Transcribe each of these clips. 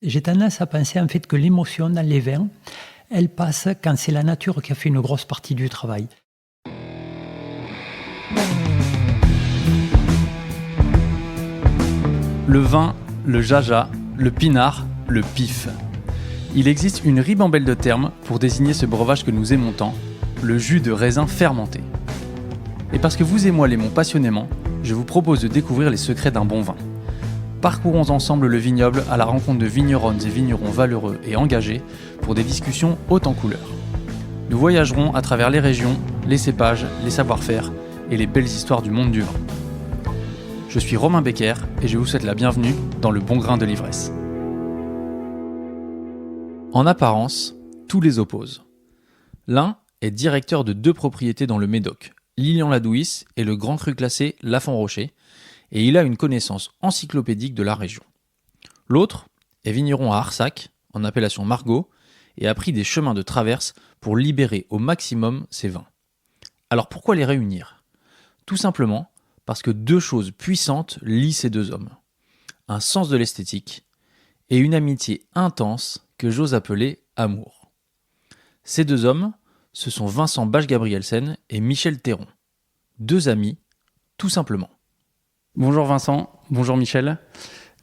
J'ai tendance à penser en fait que l'émotion dans les vins, elle passe quand c'est la nature qui a fait une grosse partie du travail. Le vin, le jaja, le pinard, le pif. Il existe une ribambelle de termes pour désigner ce breuvage que nous aimons tant, le jus de raisin fermenté. Et parce que vous et moi l'aimons passionnément, je vous propose de découvrir les secrets d'un bon vin. Parcourons ensemble le vignoble à la rencontre de vigneronnes et vignerons valeureux et engagés pour des discussions hautes en couleurs. Nous voyagerons à travers les régions, les cépages, les savoir-faire et les belles histoires du monde du vin. Je suis Romain Becker et je vous souhaite la bienvenue dans le bon grain de l'ivresse. En apparence, tous les opposent. L'un est directeur de 2 propriétés dans le Médoc, Lillian-la-Douïs et le grand cru classé Lafon-Rocher, et il a une connaissance encyclopédique de la région. L'autre est vigneron à Arsac, en appellation Margaux, et a pris des chemins de traverse pour libérer au maximum ses vins. Alors pourquoi les réunir ? Tout simplement parce que 2 choses puissantes lient ces 2 hommes. Un sens de l'esthétique et une amitié intense que j'ose appeler amour. Ces 2 hommes, ce sont Vincent Bach-Gabrielsen et Michel Théron. 2 amis, tout simplement. Bonjour Vincent, bonjour Michel.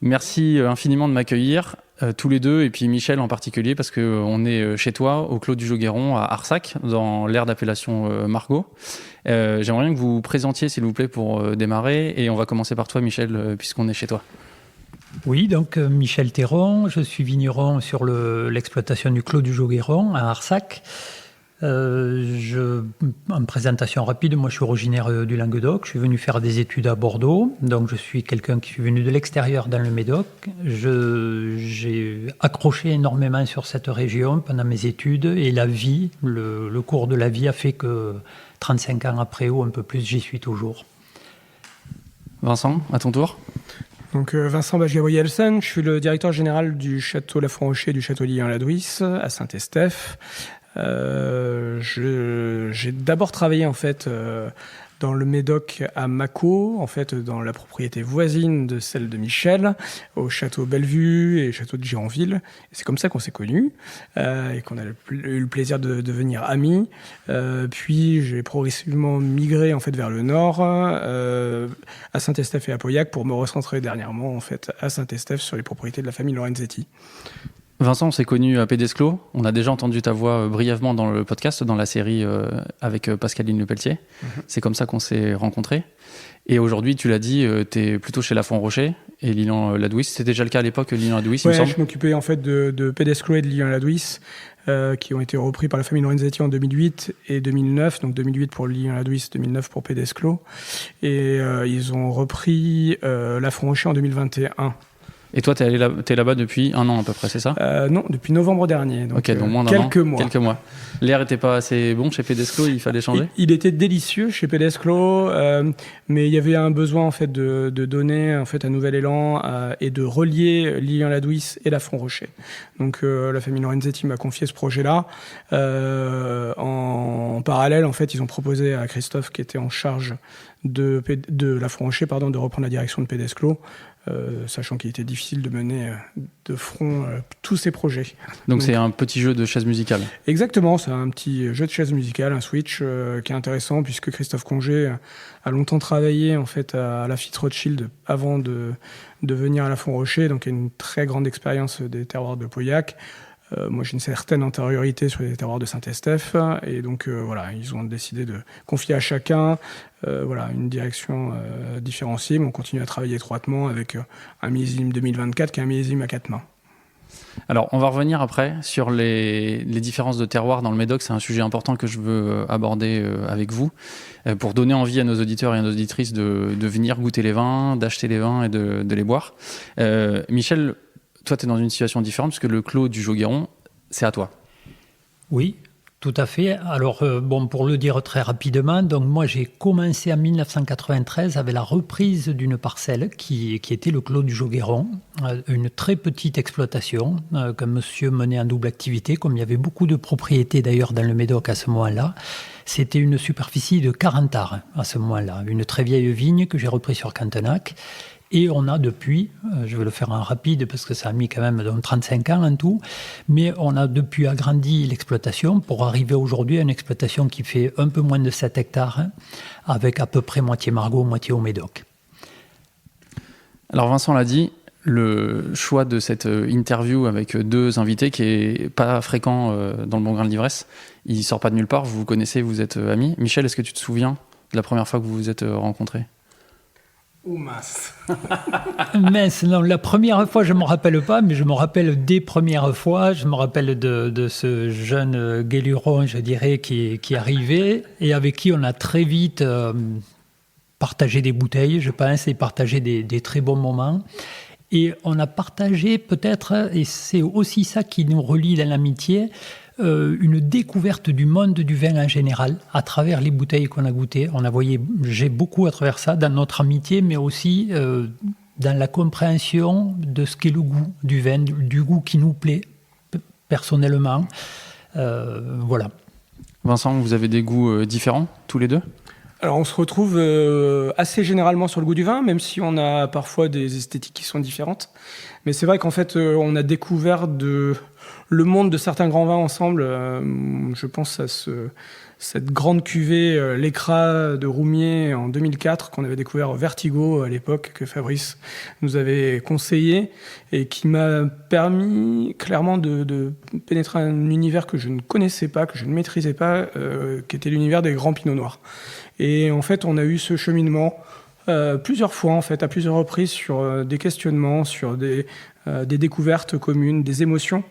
Merci infiniment de m'accueillir, tous les 2, et puis Michel en particulier, parce qu'on est chez toi, au Clos du Jogueyron, à Arsac, dans l'aire d'appellation Margaux. J'aimerais bien que vous vous présentiez, s'il vous plaît, pour démarrer, et on va commencer par toi, Michel, puisqu'on est chez toi. Oui, donc Michel Théron, je suis vigneron sur l'exploitation du Clos du Jogueyron à Arsac. En présentation rapide, moi je suis originaire du Languedoc, je suis venu faire des études à Bordeaux, donc je suis quelqu'un qui est venu de l'extérieur dans le Médoc. J'ai accroché énormément sur cette région pendant mes études et la vie, le cours de la vie a fait que 35 ans après ou un peu plus, j'y suis toujours. Vincent, à ton tour. Donc Vincent Bach-Gabrielsen, je suis le directeur général du château Lafon-Rocher et du château Lillian-la-Douïs à Saint-Estèphe. J'ai d'abord travaillé en fait dans le Médoc à Mâcon, en fait dans la propriété voisine de celle de Michel, au château Bellevue et château de Gironville. Et c'est comme ça qu'on s'est connus et qu'on a eu le plaisir de devenir amis. Puis j'ai progressivement migré en fait vers le nord, à Saint-Estèphe et à Pauillac, pour me recentrer dernièrement en fait à Saint-Estèphe sur les propriétés de la famille Lorenzetti. Vincent, on s'est connus à Pédesclos. On a déjà entendu ta voix brièvement dans le podcast, dans la série avec Pascaline Lepelletier. Mm-hmm. C'est comme ça qu'on s'est rencontrés. Et aujourd'hui, tu l'as dit, tu es plutôt chez Lafon-Rocher et Lillian-la-Douïs. C'était déjà le cas à l'époque, Lillian-la-Douïs, il me semble. Je m'occupais en fait de Pédesclos et de Lillian-la-Douïs, qui ont été repris par la famille Lorenzetti en 2008 et 2009. Donc 2008 pour Lillian-la-Douïs, 2009 pour Pédesclos. Et ils ont repris Lafon-Rocher en 2021. Et toi, t'es là-bas depuis 1 an à peu près, c'est ça ? Non, depuis novembre dernier. Donc, donc moins quelques mois. Quelques mois. L'air n'était pas assez bon chez Pédesclos, il fallait changer ? Il était délicieux chez Pédesclos, mais il y avait un besoin en fait de donner en fait un nouvel élan et de relier Lillian-la-Douïs et Lafon-Rocher. Donc la famille Lorenzetti m'a confié ce projet-là. En parallèle, en fait, ils ont proposé à Christophe, qui était en charge de Lafon-Rocher, de reprendre la direction de Pédesclos. Sachant qu'il était difficile de mener de front tous ces projets. Donc c'est un petit jeu de chaises musicales. Exactement, c'est un petit jeu de chaises musicales, un switch qui est intéressant, puisque Christophe Congé a longtemps travaillé en fait à Lafite Rothschild avant de venir à Lafon-Rocher, donc il y a une très grande expérience des terroirs de Pauillac. Moi, j'ai une certaine antériorité sur les terroirs de Saint-Estèphe, et donc voilà, ils ont décidé de confier à chacun une direction différenciée, mais on continue à travailler étroitement avec un millésime 2024 qui est un millésime à 4 mains. Alors, on va revenir après sur les différences de terroir dans le Médoc. C'est un sujet important que je veux aborder avec vous, pour donner envie à nos auditeurs et à nos auditrices de venir goûter les vins, d'acheter les vins et de les boire. Michel, toi, tu es dans une situation différente, parce que le Clos du Jogueyron, c'est à toi. Oui, tout à fait. Alors, pour le dire très rapidement, donc moi, j'ai commencé en 1993 avec la reprise d'une parcelle qui était le Clos du Jogueyron, une très petite exploitation que monsieur menait en double activité, comme il y avait beaucoup de propriétés d'ailleurs dans le Médoc à ce moment-là. C'était une superficie de 40 arts à ce moment-là, une très vieille vigne que j'ai reprise sur Cantenac. Et on a depuis, je vais le faire en rapide parce que ça a mis quand même donc 35 ans en tout, mais on a depuis agrandi l'exploitation pour arriver aujourd'hui à une exploitation qui fait un peu moins de 7 hectares, avec à peu près moitié Margaux, moitié au Médoc. Alors Vincent l'a dit, le choix de cette interview avec deux invités qui est pas fréquent dans le Bon Grain de l'Ivresse, il sort pas de nulle part, vous vous connaissez, vous êtes amis. Michel, est-ce que tu te souviens de la première fois que vous vous êtes rencontrés ? Oh mince. Mince, non, la première fois, je ne me rappelle pas, mais je me rappelle des premières fois. Je me rappelle de ce jeune guéluron, je dirais, qui arrivait et avec qui on a très vite partagé des bouteilles, je pense, et partagé des très bons moments. Et on a partagé peut-être, et c'est aussi ça qui nous relie dans l'amitié, une découverte du monde du vin en général, à travers les bouteilles qu'on a goûtées. On a voyagé beaucoup à travers ça, dans notre amitié, mais aussi dans la compréhension de ce qu'est le goût du vin, du goût qui nous plaît, personnellement. Voilà. Vincent, vous avez des goûts différents, tous les deux ? Alors on se retrouve assez généralement sur le goût du vin, même si on a parfois des esthétiques qui sont différentes. Mais c'est vrai qu'en fait, on a découvert le monde de certains grands vins ensemble. Je pense à cette grande cuvée, l'Écrat de Roumier en 2004, qu'on avait découvert au Vertigo à l'époque, que Fabrice nous avait conseillé, et qui m'a permis clairement de pénétrer un univers que je ne connaissais pas, que je ne maîtrisais pas, qui était l'univers des grands pinots noirs. Et en fait, on a eu ce cheminement plusieurs fois, en fait, à plusieurs reprises, sur des questionnements, sur des découvertes communes, des émotions,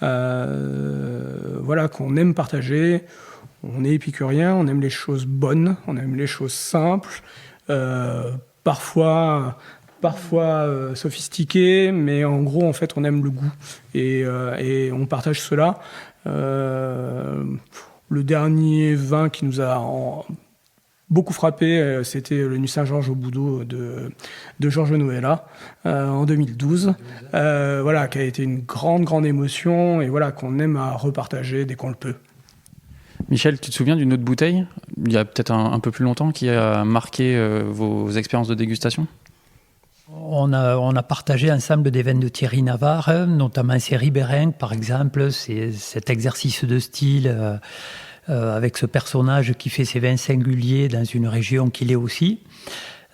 voilà, qu'on aime partager. On est épicurien, on aime les choses bonnes, on aime les choses simples, parfois sophistiquées, mais en gros, en fait, on aime le goût et on partage cela. Le dernier vin qui nous a beaucoup frappé, c'était le Nu Saint-Georges au Boudot de Georges Noëlla en 2012, voilà, qui a été une grande émotion et voilà, qu'on aime à repartager dès qu'on le peut. Michel, tu te souviens d'une autre bouteille, il y a peut-être un peu plus longtemps, qui a marqué vos expériences de dégustation ? On a partagé ensemble des vins de Thierry Navarre, notamment ces Ribérenc, par exemple. C'est cet exercice de style avec ce personnage qui fait ses vins singuliers dans une région qu'il est aussi.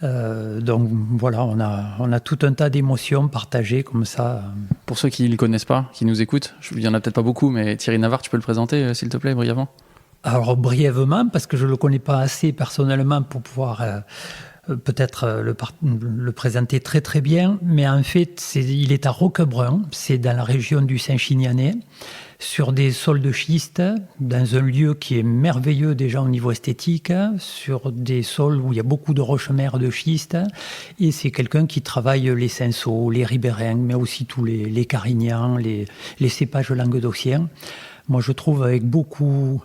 Donc voilà, on a tout un tas d'émotions partagées comme ça. Pour ceux qui ne le connaissent pas, qui nous écoutent, il n'y en a peut-être pas beaucoup, mais Thierry Navarre, tu peux le présenter, s'il te plaît, brièvement ? Alors brièvement, parce que je ne le connais pas assez personnellement pour pouvoir peut-être le présenter très très bien, mais en fait il est à Roquebrun, c'est dans la région du Saint-Chinianais, sur des sols de schiste, dans un lieu qui est merveilleux déjà au niveau esthétique, sur des sols où il y a beaucoup de roches-mères de schiste, et c'est quelqu'un qui travaille les cinsault, les ribérencs, mais aussi tous les carignans, les cépages languedociens. Moi je trouve avec beaucoup...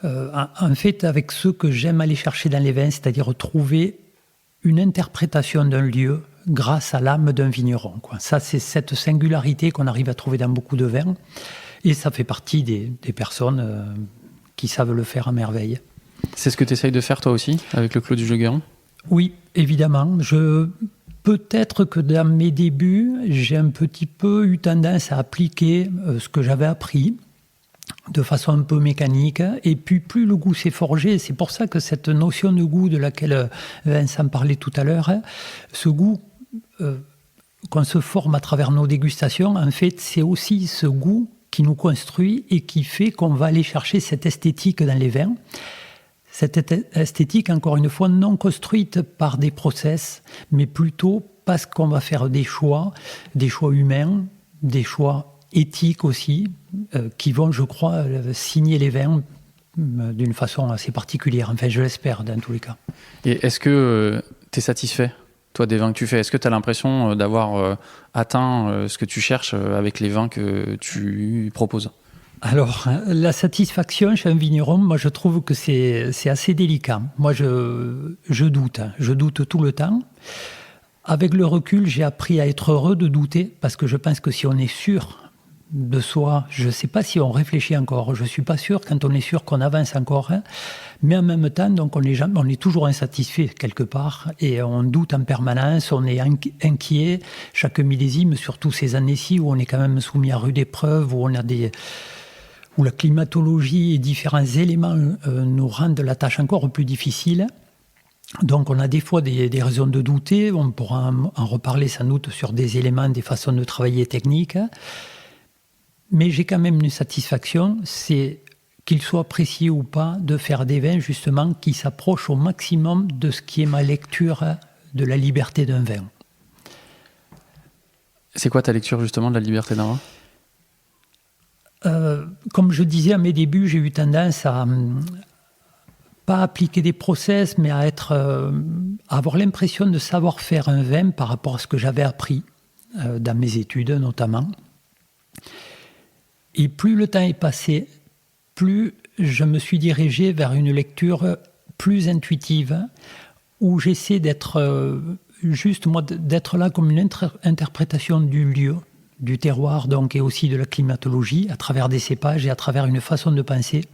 en fait, avec ce que j'aime aller chercher dans les vins, c'est-à-dire trouver une interprétation d'un lieu grâce à l'âme d'un vigneron, quoi. Ça, c'est cette singularité qu'on arrive à trouver dans beaucoup de vins. Et ça fait partie des personnes qui savent le faire à merveille. C'est ce que tu essayes de faire toi aussi, avec le Clos du Jogueron ? Oui, évidemment. Peut-être que dans mes débuts, j'ai un petit peu eu tendance à appliquer ce que j'avais appris, de façon un peu mécanique, et puis plus le goût s'est forgé, c'est pour ça que cette notion de goût de laquelle Vincent parlait tout à l'heure, ce goût qu'on se forme à travers nos dégustations, en fait, c'est aussi ce goût qui nous construit et qui fait qu'on va aller chercher cette esthétique dans les vins. Cette esthétique, encore une fois, non construite par des process, mais plutôt parce qu'on va faire des choix humains, des choix éthiques aussi, qui vont, je crois, signer les vins d'une façon assez particulière. Enfin, je l'espère, dans tous les cas. Et est-ce que tu es satisfait, toi, des vins que tu fais ? Est-ce que tu as l'impression d'avoir atteint ce que tu cherches avec les vins que tu proposes ? Alors, la satisfaction chez un vigneron, moi, je trouve que c'est assez délicat. Moi, je doute tout le temps. Avec le recul, j'ai appris à être heureux de douter, parce que je pense que si on est sûr de soi. Je ne sais pas si on réfléchit encore. Je ne suis pas sûr quand on est sûr qu'on avance encore. Hein. Mais en même temps, donc on est toujours insatisfait quelque part et on doute en permanence, on est inquiet. Chaque millésime, surtout ces années-ci où on est quand même soumis à rude épreuve, où la climatologie et différents éléments nous rendent la tâche encore plus difficile. Donc on a des fois des raisons de douter, on pourra en reparler sans doute sur des éléments, des façons de travailler techniques. Mais j'ai quand même une satisfaction, c'est qu'il soit apprécié ou pas de faire des vins justement qui s'approchent au maximum de ce qui est ma lecture de la liberté d'un vin. C'est quoi ta lecture justement de la liberté d'un vin ? Comme je disais à mes débuts, j'ai eu tendance à pas appliquer des process, mais à avoir l'impression de savoir faire un vin par rapport à ce que j'avais appris dans mes études notamment. Et plus le temps est passé, plus je me suis dirigé vers une lecture plus intuitive, où j'essaie d'être là comme une interprétation du lieu, du terroir donc, et aussi de la climatologie, à travers des cépages et à travers une façon de penser.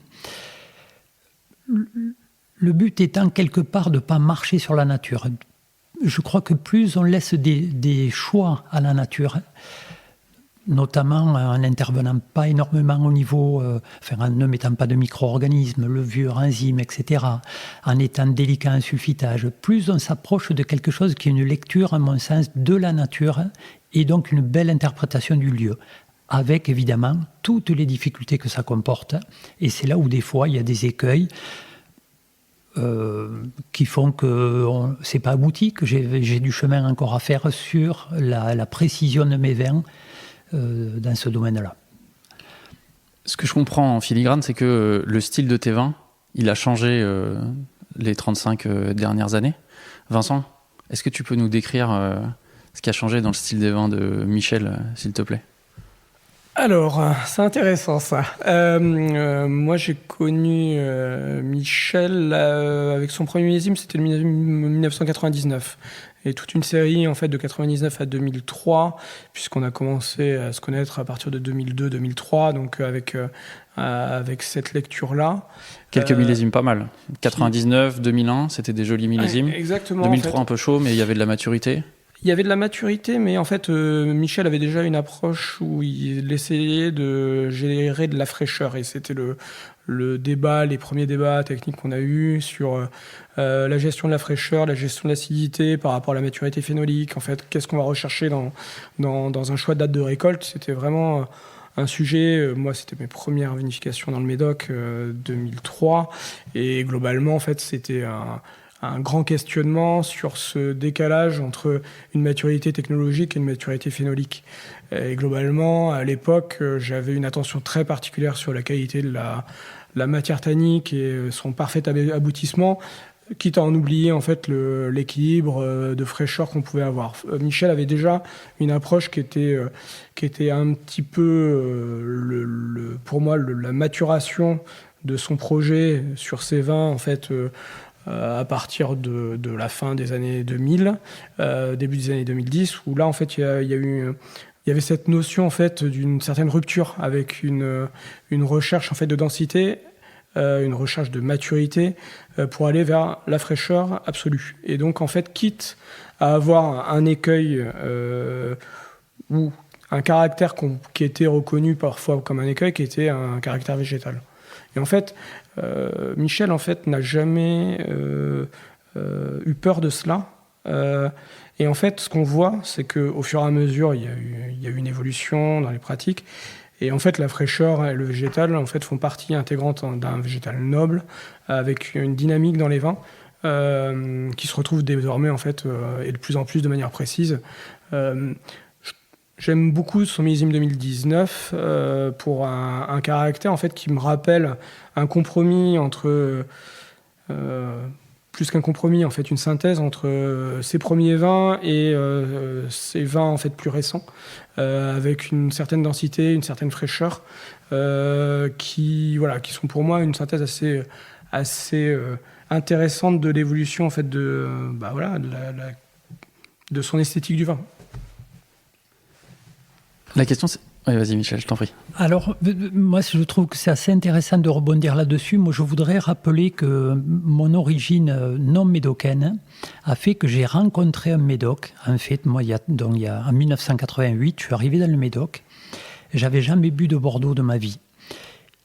Le but étant quelque part de ne pas marcher sur la nature. Je crois que plus on laisse des choix à la nature, notamment en n'intervenant pas énormément au niveau, en ne mettant pas de micro-organismes, levures, enzymes, etc., en étant délicat en sulfitage, plus on s'approche de quelque chose qui est une lecture, à mon sens, de la nature et donc une belle interprétation du lieu, avec évidemment toutes les difficultés que ça comporte. Et c'est là où des fois il y a des écueils qui font que c'est pas abouti, que j'ai du chemin encore à faire sur la précision de mes vins dans ce domaine-là. Ce que je comprends en filigrane, c'est que le style de tes vins, il a changé les 35 dernières années. Vincent, est-ce que tu peux nous décrire ce qui a changé dans le style des vins de Michel, s'il te plaît ? Alors, c'est intéressant ça. Moi, j'ai connu Michel avec son premier millésime, c'était le millésime 1999. Et toute une série en fait de 99 à 2003, puisqu'on a commencé à se connaître à partir de 2002-2003, donc avec cette lecture-là. Quelques millésimes pas mal. 99, 2001, c'était des jolis millésimes. Exactement. 2003 en fait. Un peu chaud, mais il y avait de la maturité. Il y avait de la maturité, mais en fait, Michel avait déjà une approche où il essayait de générer de la fraîcheur. Et c'était le débat, les premiers débats techniques qu'on a eus sur la gestion de la fraîcheur, la gestion de l'acidité par rapport à la maturité phénolique. En fait, qu'est-ce qu'on va rechercher dans un choix de date de récolte ? C'était vraiment un sujet. Moi, c'était mes premières vinifications dans le Médoc, 2003. Et globalement, en fait, c'était un grand questionnement sur ce décalage entre une maturité technologique et une maturité phénolique. Et globalement, à l'époque, j'avais une attention très particulière sur la qualité de la matière tannique et son parfait aboutissement, quitte à en oublier en fait l'équilibre de fraîcheur qu'on pouvait avoir. Michel avait déjà une approche qui était un petit peu pour moi la maturation de son projet sur ses vins en fait. À partir de la fin des années 2000, début des années 2010, où là, en fait, il y avait cette notion, en fait, d'une certaine rupture avec une recherche, en fait, de densité, une recherche de maturité, pour aller vers la fraîcheur absolue. Et donc, en fait, quitte à avoir un écueil ou un caractère qui était reconnu parfois comme un écueil, qui était un caractère végétal. Et en fait, Michel en fait n'a jamais eu peur de cela. Et en fait, ce qu'on voit, c'est qu'au fur et à mesure, il y a eu une évolution dans les pratiques. Et en fait, la fraîcheur et le végétal en fait font partie intégrante d'un végétal noble, avec une dynamique dans les vins qui se retrouve désormais en fait et de plus en plus de manière précise. J'aime beaucoup son millésime 2019 pour un caractère en fait qui me rappelle un compromis entre plus qu'un compromis en fait une synthèse entre ses premiers vins et ses vins en fait plus récents avec une certaine densité, une certaine fraîcheur qui sont pour moi une synthèse assez intéressante de l'évolution en fait de son esthétique du vin. La question, Oui, vas-y Michel, je t'en prie. Alors, moi, je trouve que c'est assez intéressant de rebondir là-dessus. Moi, je voudrais rappeler que mon origine non médocaine a fait que j'ai rencontré un médoc. En fait, moi, en 1988, je suis arrivé dans le Médoc. J'avais jamais bu de Bordeaux de ma vie.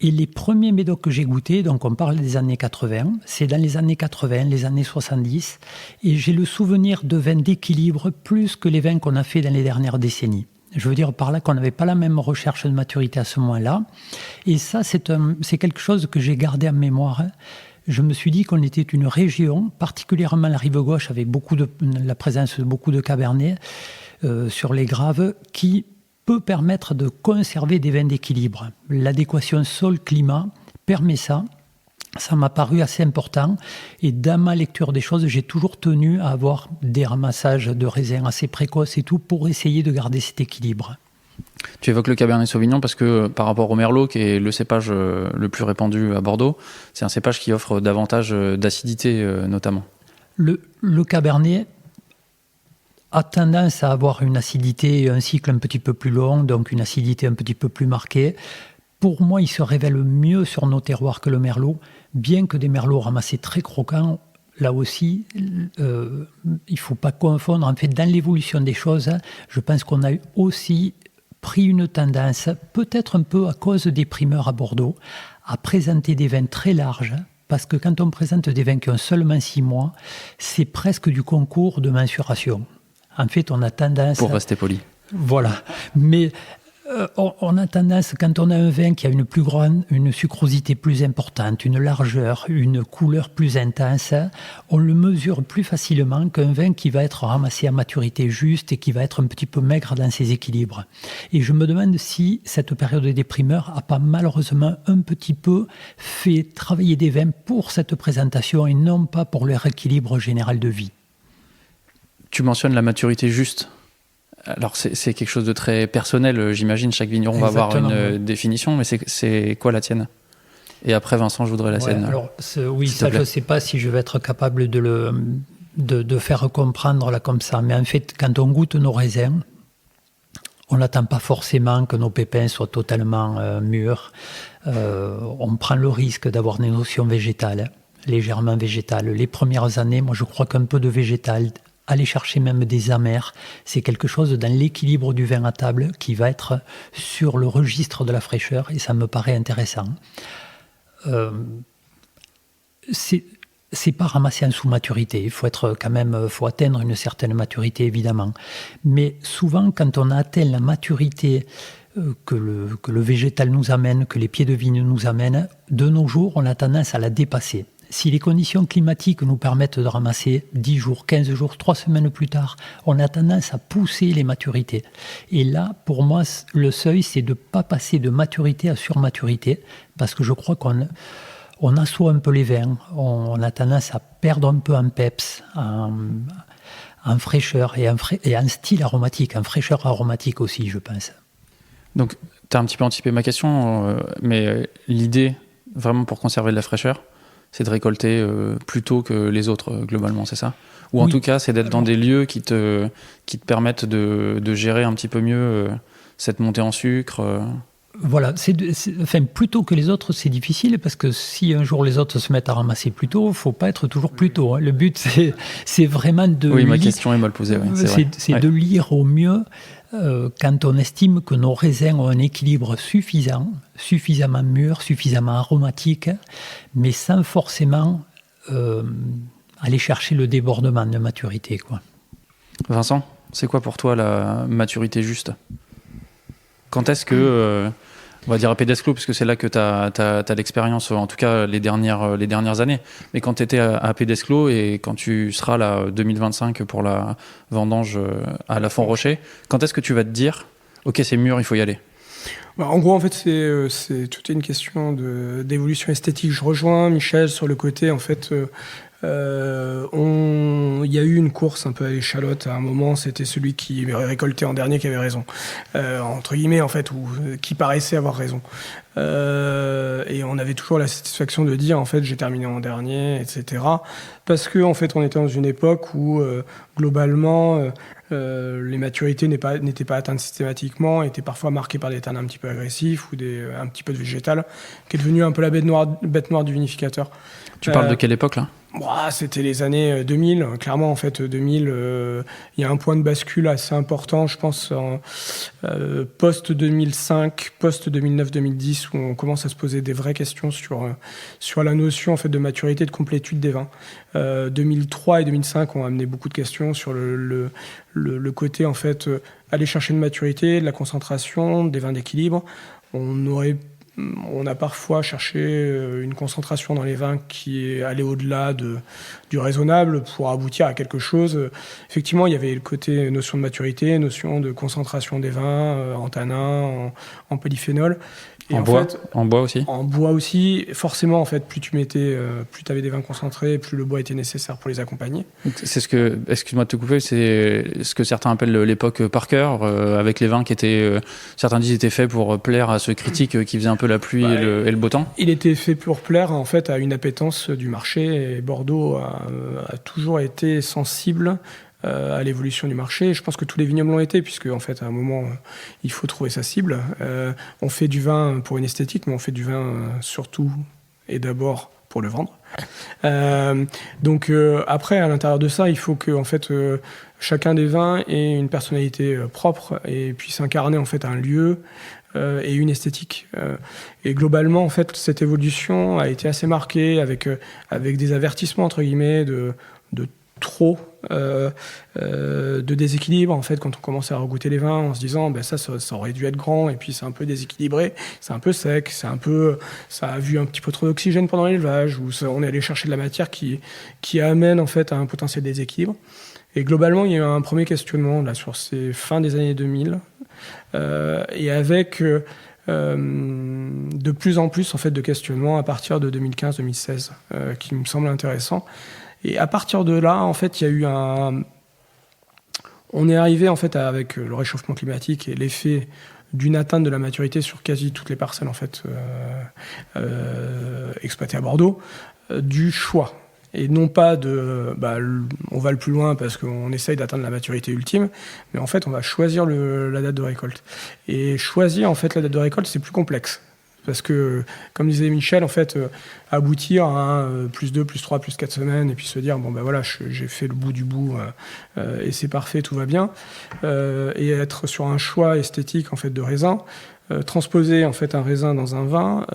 Et les premiers médocs que j'ai goûtés, donc on parle des années 80, c'est dans les années 80, les années 70, et j'ai le souvenir de vins d'équilibre plus que les vins qu'on a fait dans les dernières décennies. Je veux dire par là qu'on n'avait pas la même recherche de maturité à ce moment-là. Et ça, c'est quelque chose que j'ai gardé en mémoire. Je me suis dit qu'on était une région, particulièrement la rive gauche, avec la présence de beaucoup de Cabernet sur les graves, qui peut permettre de conserver des vins d'équilibre. L'adéquation sol-climat permet ça. Ça m'a paru assez important. Et dans ma lecture des choses, j'ai toujours tenu à avoir des ramassages de raisins assez précoces et tout pour essayer de garder cet équilibre. Tu évoques le Cabernet Sauvignon parce que par rapport au Merlot, qui est le cépage le plus répandu à Bordeaux, c'est un cépage qui offre davantage d'acidité notamment. Le Cabernet a tendance à avoir une acidité, un cycle un petit peu plus long, donc une acidité un petit peu plus marquée. Pour moi, il se révèle mieux sur nos terroirs que le Merlot, bien que des Merlots ramassés très croquants, là aussi, il ne faut pas confondre. En fait, dans l'évolution des choses, je pense qu'on a aussi pris une tendance, peut-être un peu à cause des primeurs à Bordeaux, à présenter des vins très larges, parce que quand on présente des vins qui ont seulement 6 mois, c'est presque du concours de mensuration. En fait, on a tendance... Pour rester poli. Voilà. Mais on a tendance, quand on a un vin qui a une sucrosité plus importante, une largeur, une couleur plus intense, on le mesure plus facilement qu'un vin qui va être ramassé à maturité juste et qui va être un petit peu maigre dans ses équilibres. Et je me demande si cette période des primeurs n'a pas malheureusement un petit peu fait travailler des vins pour cette présentation et non pas pour leur équilibre général de vie. Tu mentionnes la maturité juste. Alors c'est quelque chose de très personnel, j'imagine. Chaque vigneron va avoir une définition, mais c'est quoi la tienne ? Et après, Vincent, je voudrais la sienne. Alors, oui, ça, je ne sais pas si je vais être capable de faire comprendre là comme ça. Mais en fait, quand on goûte nos raisins, on n'attend pas forcément que nos pépins soient totalement mûrs. On prend le risque d'avoir des notions végétales, légèrement végétales. Les premières années, moi, je crois qu'un peu de végétal, aller chercher même des amers, c'est quelque chose dans l'équilibre du vin à table qui va être sur le registre de la fraîcheur et ça me paraît intéressant. C'est pas ramasser en sous-maturité, il faut atteindre une certaine maturité évidemment. Mais souvent quand on atteint la maturité que le végétal nous amène, que les pieds de vigne nous amènent, de nos jours on a tendance à la dépasser. Si les conditions climatiques nous permettent de ramasser 10 jours, 15 jours, 3 semaines plus tard, on a tendance à pousser les maturités. Et là, pour moi, le seuil, c'est de ne pas passer de maturité à surmaturité, parce que je crois qu'on assoit un peu les vins, on a tendance à perdre un peu en peps, en fraîcheur et en style aromatique, en fraîcheur aromatique aussi, je pense. Donc, tu as un petit peu anticipé ma question, mais l'idée, vraiment pour conserver de la fraîcheur, c'est de récolter plus tôt que les autres, globalement, c'est ça ? Ou en tout cas, c'est d'être dans des lieux qui te permettent de gérer un petit peu mieux cette montée en sucre. Voilà, plus tôt que les autres, c'est difficile, parce que si un jour les autres se mettent à ramasser plus tôt, il ne faut pas être toujours plus tôt. Hein. Le but, c'est vraiment de... Oui, ma question est mal posée, oui, c'est de lire au mieux quand on estime que nos raisins ont un équilibre suffisamment mûr, suffisamment aromatique, mais sans forcément aller chercher le débordement de maturité, quoi. Vincent, c'est quoi pour toi la maturité juste ? Quand est-ce que, on va dire à Pédesclos, parce que c'est là que tu as l'expérience, en tout cas les dernières années, mais quand tu étais à Pédesclos et quand tu seras là 2025 pour la vendange à la Font-Rocher, quand est-ce que tu vas te dire « Ok, c'est mûr, il faut y aller ». En gros, en fait, c'est toute une question d'évolution esthétique. Je rejoins Michel sur le côté, en fait... il y a eu une course un peu à l'échalote à un moment, c'était celui qui récoltait en dernier qui avait raison, entre guillemets en fait, ou qui paraissait avoir raison, et on avait toujours la satisfaction de dire en fait j'ai terminé en dernier, etc. Parce que en fait on était dans une époque où globalement les maturités n'étaient pas atteintes systématiquement, étaient parfois marquées par des tanins un petit peu agressifs ou un petit peu de végétal, qui est devenu un peu la bête noire du vinificateur. Tu parles de quelle époque là ? C'était les années 2000. Clairement, en fait, 2000, il y a un point de bascule assez important, je pense, post-2005, post-2009-2010, où on commence à se poser des vraies questions sur la notion en fait, de maturité, de complétude des vins. 2003 et 2005 ont amené beaucoup de questions sur le côté, en fait, aller chercher une maturité, de la concentration, des vins d'équilibre. On a parfois cherché une concentration dans les vins qui est allée au-delà du raisonnable pour aboutir à quelque chose. Effectivement, il y avait le côté notion de maturité, notion de concentration des vins en tanins, en polyphénol. Et en bois aussi. En bois aussi. Forcément, en fait, plus tu avais des vins concentrés, plus le bois était nécessaire pour les accompagner. Excuse-moi de te couper, c'est ce que certains appellent l'époque Parker, avec les vins qui étaient, certains disent étaient faits pour plaire à ce critique qui faisait un peu la pluie et le beau temps. Il était fait pour plaire, en fait, à une appétence du marché. Et Bordeaux a toujours été sensible à l'évolution du marché. Et je pense que tous les vignobles l'ont été, puisque en fait, à un moment, il faut trouver sa cible. On fait du vin pour une esthétique, mais on fait du vin surtout et d'abord pour le vendre. Donc après, à l'intérieur de ça, il faut que en fait, chacun des vins ait une personnalité propre et puisse incarner en fait un lieu et une esthétique. Et globalement, en fait, cette évolution a été assez marquée avec des avertissements entre guillemets de trop de déséquilibre en fait quand on commence à regoûter les vins en se disant ça aurait dû être grand et puis c'est un peu déséquilibré, c'est un peu sec, ça a vu un petit peu trop d'oxygène pendant l'élevage ou on est allé chercher de la matière qui amène en fait à un potentiel déséquilibre. Et globalement il y a eu un premier questionnement là sur ces fins des années 2000 et avec de plus en plus en fait de questionnements à partir de 2015-2016 qui me semble intéressant. Et à partir de là, en fait, il y a eu on est arrivé en fait avec le réchauffement climatique et l'effet d'une atteinte de la maturité sur quasi toutes les parcelles en fait exploitées à Bordeaux, du choix. Et non pas on va le plus loin parce qu'on essaye d'atteindre la maturité ultime, mais en fait, on va choisir la date de récolte. Et choisir en fait la date de récolte, c'est plus complexe. Parce que, comme disait Michel, en fait, aboutir à plus 2, plus 3, plus 4 semaines, et puis se dire, j'ai fait le bout du bout, et c'est parfait, tout va bien, et être sur un choix esthétique, en fait, de raisin, transposer, en fait, un raisin dans un vin,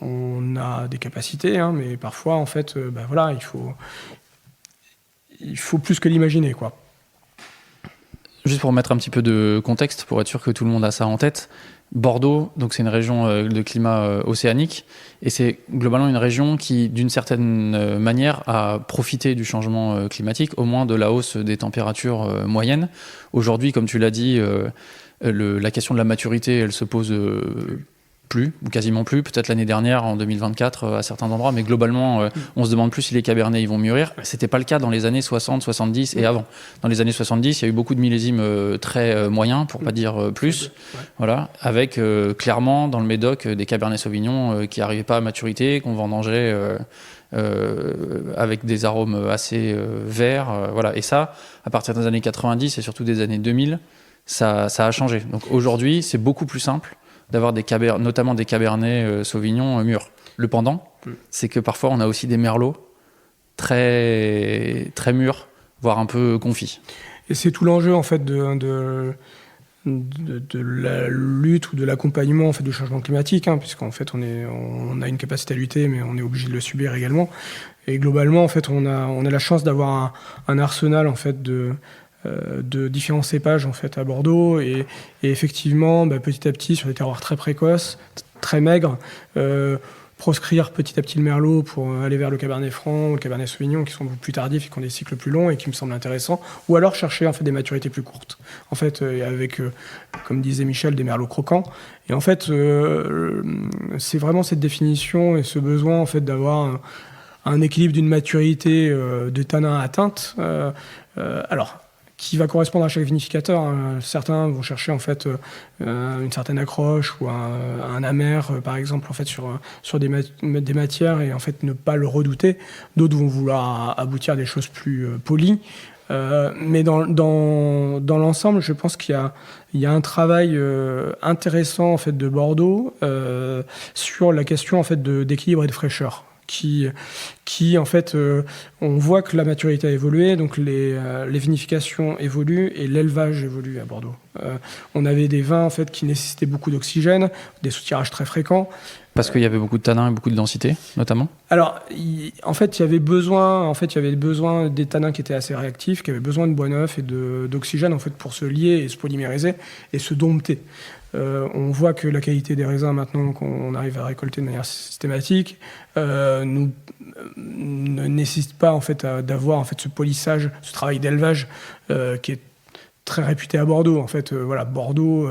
on a des capacités, hein, mais parfois, en fait, il faut plus que l'imaginer, quoi. Juste pour mettre un petit peu de contexte, pour être sûr que tout le monde a ça en tête, Bordeaux, donc c'est une région de climat océanique et c'est globalement une région qui, d'une certaine manière, a profité du changement climatique, au moins de la hausse des températures moyennes. Aujourd'hui, comme tu l'as dit, la question de la maturité, elle se pose plus, ou quasiment plus, peut-être l'année dernière, en 2024, à certains endroits, mais globalement, on se demande plus si les cabernets ils vont mûrir. C'était pas le cas dans les années 60, 70 et avant. Dans les années 70, il y a eu beaucoup de millésimes très moyens, pour pas dire plus, voilà, avec clairement, dans le Médoc, des cabernets Sauvignon qui n'arrivaient pas à maturité, qu'on vendangeait avec des arômes assez verts, voilà. Et ça, à partir des années 90 et surtout des années 2000, ça a changé. Donc aujourd'hui, c'est beaucoup plus simple d'avoir notamment des cabernets Sauvignon mûrs. Le pendant, c'est que parfois on a aussi des merlots très, très mûrs, voire un peu confits. Et c'est tout l'enjeu en fait de la lutte ou de l'accompagnement en fait du changement climatique, hein, puisqu'en fait on a une capacité à lutter, mais on est obligé de le subir également. Et globalement en fait on a la chance d'avoir un arsenal en fait de différents cépages en fait à Bordeaux et effectivement petit à petit sur des terroirs très précoces, très maigres, proscrire petit à petit le merlot pour aller vers le cabernet franc ou le cabernet sauvignon qui sont beaucoup plus tardifs et qui ont des cycles plus longs et qui me semblent intéressants, ou alors chercher en fait des maturités plus courtes en fait avec comme disait Michel des merlots croquants. Et en fait c'est vraiment cette définition et ce besoin en fait d'avoir un équilibre d'une maturité de tanin atteinte alors qui va correspondre à chaque vinificateur. Hein. Certains vont chercher en fait une certaine accroche ou un amer, par exemple, en fait sur des matières et en fait ne pas le redouter. D'autres vont vouloir aboutir à des choses plus polies. Mais dans l'ensemble, je pense qu'il y a un travail intéressant en fait de Bordeaux sur la question en fait d'équilibre et de fraîcheur. Qui en fait, on voit que la maturité a évolué, donc les vinifications évoluent et l'élevage évolue à Bordeaux. On avait des vins en fait qui nécessitaient beaucoup d'oxygène, des soutirages très fréquents. Parce qu'il y avait beaucoup de tanins et beaucoup de densité, notamment. Alors, en fait, il y avait besoin des tanins qui étaient assez réactifs, qui avaient besoin de bois neuf et d'oxygène en fait pour se lier et se polymériser et se dompter. On voit que la qualité des raisins maintenant qu'on arrive à récolter de manière systématique ne nécessite pas en fait d'avoir en fait ce polissage, ce travail d'élevage qui est très réputé à Bordeaux. En fait, voilà, Bordeaux,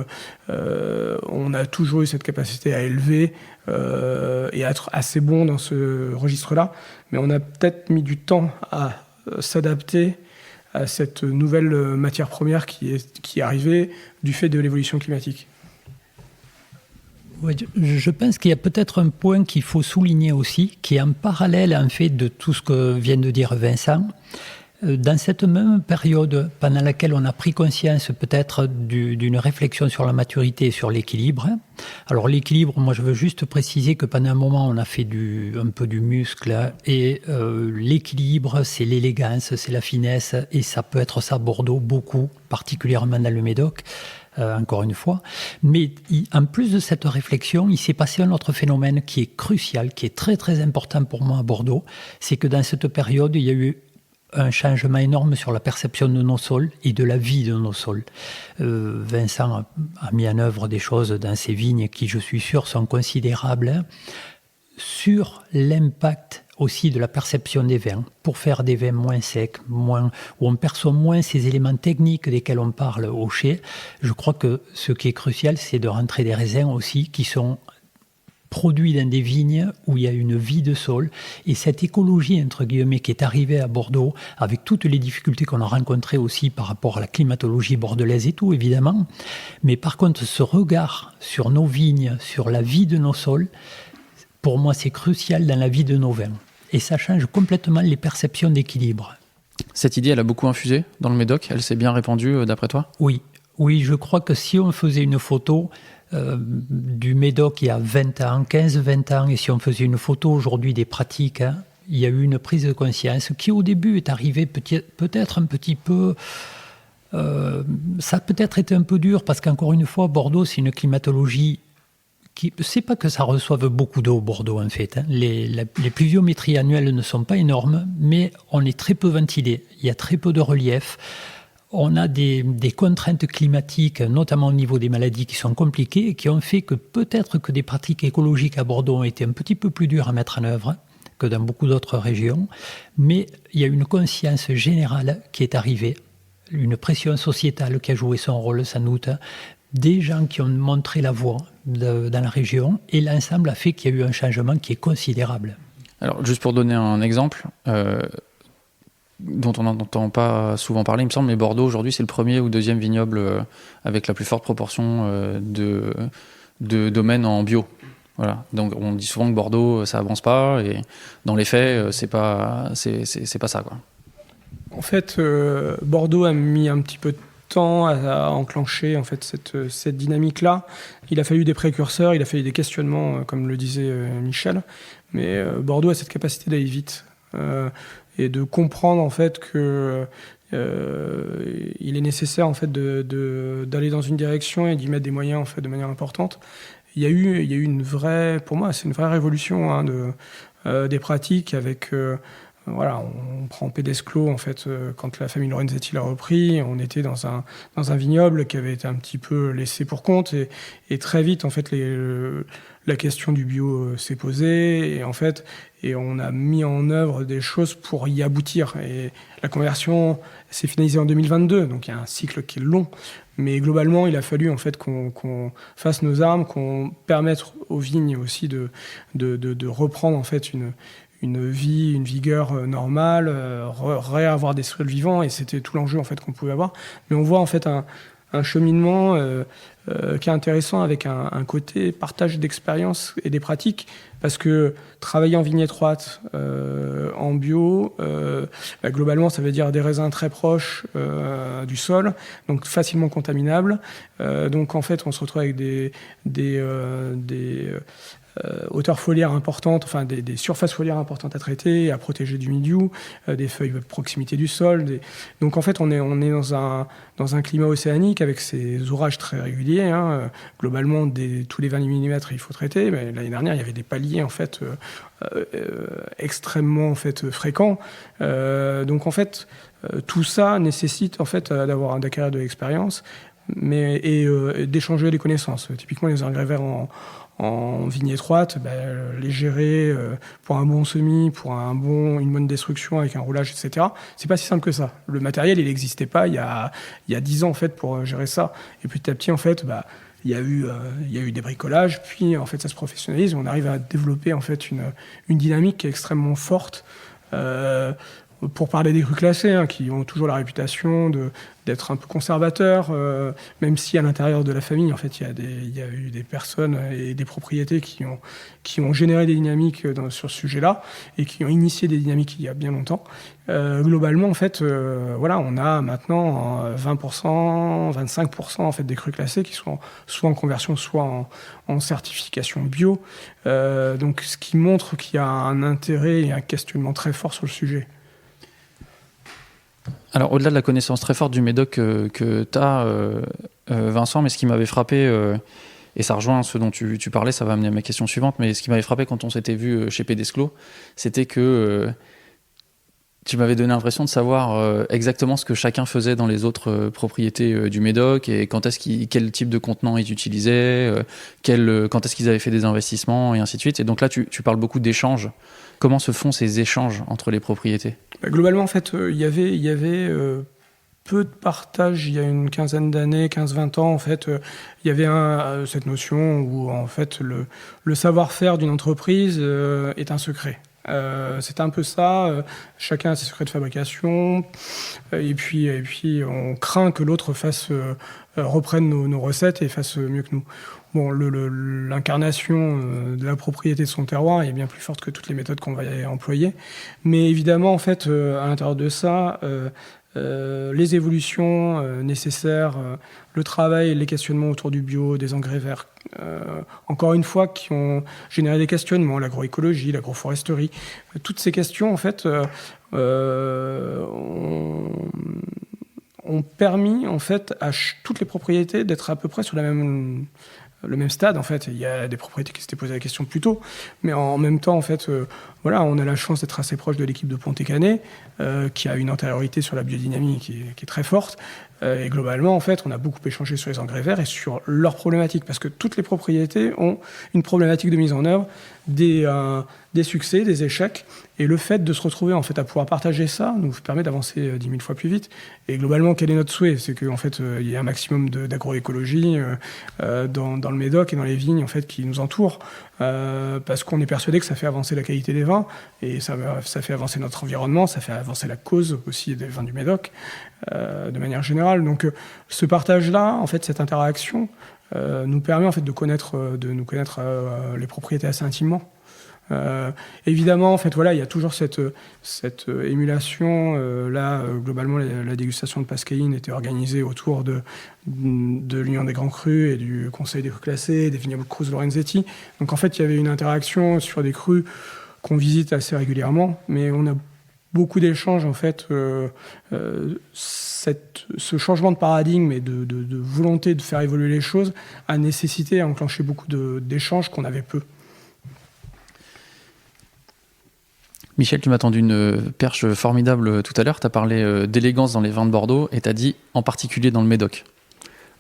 on a toujours eu cette capacité à élever et à être assez bon dans ce registre-là, mais on a peut-être mis du temps à s'adapter à cette nouvelle matière première qui est arrivée du fait de l'évolution climatique. Ouais, je pense qu'il y a peut-être un point qu'il faut souligner aussi, qui est en parallèle en fait de tout ce que vient de dire Vincent. Dans cette même période pendant laquelle on a pris conscience peut-être d'une réflexion sur la maturité et sur l'équilibre. Alors l'équilibre, moi je veux juste préciser que pendant un moment on a fait un peu du muscle et l'équilibre c'est l'élégance, c'est la finesse et ça peut être ça à Bordeaux beaucoup, particulièrement dans le Médoc. Encore une fois. Mais en plus de cette réflexion, il s'est passé un autre phénomène qui est crucial, qui est très très important pour moi à Bordeaux. C'est que dans cette période, il y a eu un changement énorme sur la perception de nos sols et de la vie de nos sols. Vincent a mis en œuvre des choses dans ses vignes qui, je suis sûr, sont considérables sur l'impact aussi de la perception des vins, pour faire des vins moins secs, où on perçoit moins ces éléments techniques desquels on parle au chai. Je crois que ce qui est crucial, c'est de rentrer des raisins aussi qui sont produits dans des vignes où il y a une vie de sol. Et cette écologie, entre guillemets, qui est arrivée à Bordeaux, avec toutes les difficultés qu'on a rencontrées aussi par rapport à la climatologie bordelaise et tout, évidemment. Mais par contre, ce regard sur nos vignes, sur la vie de nos sols, pour moi, c'est crucial dans la vie de nos vins. Et ça change complètement les perceptions d'équilibre. Cette idée, elle a beaucoup infusé dans le Médoc. Elle s'est bien répandue, d'après toi ? Oui, je crois que si on faisait une photo du Médoc il y a 20 ans, 15-20 ans, et si on faisait une photo aujourd'hui des pratiques, il y a eu une prise de conscience qui au début est arrivée peut-être un petit peu... ça a peut-être été un peu dur parce qu'encore une fois, Bordeaux, c'est une climatologie c'est pas que ça reçoive beaucoup d'eau, Bordeaux, en fait. Les pluviométries annuelles ne sont pas énormes, mais on est très peu ventilé. Il y a très peu de relief. On a des contraintes climatiques, notamment au niveau des maladies, qui sont compliquées et qui ont fait que peut-être que des pratiques écologiques à Bordeaux ont été un petit peu plus dures à mettre en œuvre que dans beaucoup d'autres régions. Mais il y a une conscience générale qui est arrivée, une pression sociétale qui a joué son rôle, sans doute, des gens qui ont montré la voie dans la région, et l'ensemble a fait qu'il y a eu un changement qui est considérable. Alors, juste pour donner un exemple, dont on n'entend pas souvent parler, il me semble, mais Bordeaux, aujourd'hui, c'est le premier ou deuxième vignoble avec la plus forte proportion de domaines en bio. Voilà. Donc, on dit souvent que Bordeaux, ça avance pas, et dans les faits, c'est pas ça, quoi. En fait, Bordeaux a mis un petit peu de temps à enclencher en fait cette dynamique-là. Il a fallu des précurseurs, il a fallu des questionnements, comme le disait Michel. Mais Bordeaux a cette capacité d'aller vite et de comprendre en fait que il est nécessaire en fait d'aller dans une direction et d'y mettre des moyens en fait de manière importante. Il y a eu une vraie, pour moi, c'est une vraie révolution des pratiques avec. Voilà, on prend Pédesclos, en fait, quand la famille Lorenzetti l'a repris, on était dans un vignoble qui avait été un petit peu laissé pour compte, et très vite, en fait, la question du bio s'est posée, et en fait, on a mis en œuvre des choses pour y aboutir. Et la conversion s'est finalisée en 2022, donc il y a un cycle qui est long, mais globalement, il a fallu, en fait, qu'on fasse nos armes, qu'on permette aux vignes aussi de reprendre, en fait, une vie, une vigueur normale, réavoir des sols vivants, et c'était tout l'enjeu en fait qu'on pouvait avoir. Mais on voit en fait un cheminement qui est intéressant avec un côté partage d'expériences et des pratiques, parce que travailler en vigne étroite, en bio, globalement, ça veut dire des raisins très proches du sol, donc facilement contaminables. Donc en fait, on se retrouve avec des hauteurs foliaires importantes, enfin des surfaces foliaires importantes à traiter, à protéger du mildiou, des feuilles de proximité du sol. Donc en fait, on est dans un climat océanique avec ces orages très réguliers. Hein. Globalement, tous les 20 mm, il faut traiter. Mais l'année dernière, il y avait des paliers en fait extrêmement en fait fréquents. Donc en fait, tout ça nécessite en fait d'acquérir de l'expérience, et d'échanger des connaissances. Typiquement, les engrais verts en vigne étroite, les gérer pour un bon semis, pour une bonne destruction avec un roulage, etc. C'est pas si simple que ça. Le matériel, il n'existait pas il y a 10 ans en fait pour gérer ça. Et petit à petit, en fait, il y a eu des bricolages, puis en fait, ça se professionnalise. On arrive à développer en fait une dynamique qui est extrêmement forte. Pour parler des crus classés, hein, qui ont toujours la réputation d'être un peu conservateurs, même si à l'intérieur de la famille, en fait, il y a eu des personnes et des propriétés qui ont généré des dynamiques sur ce sujet-là et qui ont initié des dynamiques il y a bien longtemps. Globalement, en fait, on a maintenant 20%, 25% en fait des crus classés qui sont soit en conversion, soit en certification bio. Donc, ce qui montre qu'il y a un intérêt et un questionnement très fort sur le sujet. Alors, au-delà de la connaissance très forte du médoc que tu as, Vincent, mais ce qui m'avait frappé, et ça rejoint ce dont tu parlais, ça va amener à ma question suivante, mais ce qui m'avait frappé quand on s'était vu chez Pédesclos, c'était que tu m'avais donné l'impression de savoir exactement ce que chacun faisait dans les autres propriétés du médoc, et quel type de contenant ils utilisaient, quand est-ce qu'ils avaient fait des investissements, et ainsi de suite. Et donc là, tu parles beaucoup d'échanges. Comment se font ces échanges entre les propriétés ? Globalement, en fait, il y avait peu de partage il y a une quinzaine d'années, 15-20 ans. En fait, il y avait cette notion où en fait le savoir-faire d'une entreprise est un secret. C'est un peu ça. Chacun a ses secrets de fabrication, et puis on craint que l'autre reprenne nos recettes et fasse mieux que nous. Bon, l'incarnation de la propriété de son terroir est bien plus forte que toutes les méthodes qu'on va employer. Mais évidemment, en fait, à l'intérieur de ça, les évolutions nécessaires, le travail, les questionnements autour du bio, des engrais verts, encore une fois, qui ont généré des questionnements, l'agroécologie, l'agroforesterie, toutes ces questions, en fait, ont permis, en fait, à toutes les propriétés d'être à peu près sur le même stade. En fait, il y a des propriétés qui s'étaient posé la question plus tôt, mais en même temps, en fait, on a la chance d'être assez proche de l'équipe de Pontet-Canet, qui a une antériorité sur la biodynamie qui est très forte. Et globalement, en fait, on a beaucoup échangé sur les engrais verts et sur leurs problématiques, parce que toutes les propriétés ont une problématique de mise en œuvre, des succès, des échecs, et le fait de se retrouver en fait à pouvoir partager ça nous permet d'avancer 10 000 fois plus vite. Et globalement, quel est notre souhait ? C'est qu'en fait, il y ait un maximum d'agroécologie dans le Médoc et dans les vignes en fait qui nous entourent, parce qu'on est persuadé que ça fait avancer la qualité des vins, et ça fait avancer notre environnement, ça fait avancer la cause aussi des vins du Médoc de manière générale. Donc ce partage-là, en fait, cette interaction nous permet en fait de nous connaître les propriétés assez intimement. Évidemment, en fait, il y a toujours cette émulation. Globalement, la dégustation de Pascaline était organisée autour de l'Union des Grands Crus et du Conseil des crus classés, des vignobles Cruz Lorenzetti. Donc, en fait, il y avait une interaction sur des crus qu'on visite assez régulièrement, mais on a beaucoup d'échanges, en fait. Ce changement de paradigme et de volonté de faire évoluer les choses a nécessité à enclencher beaucoup d'échanges qu'on avait peu. Michel, tu m'as tendu une perche formidable tout à l'heure. Tu as parlé d'élégance dans les vins de Bordeaux et tu as dit en particulier dans le Médoc.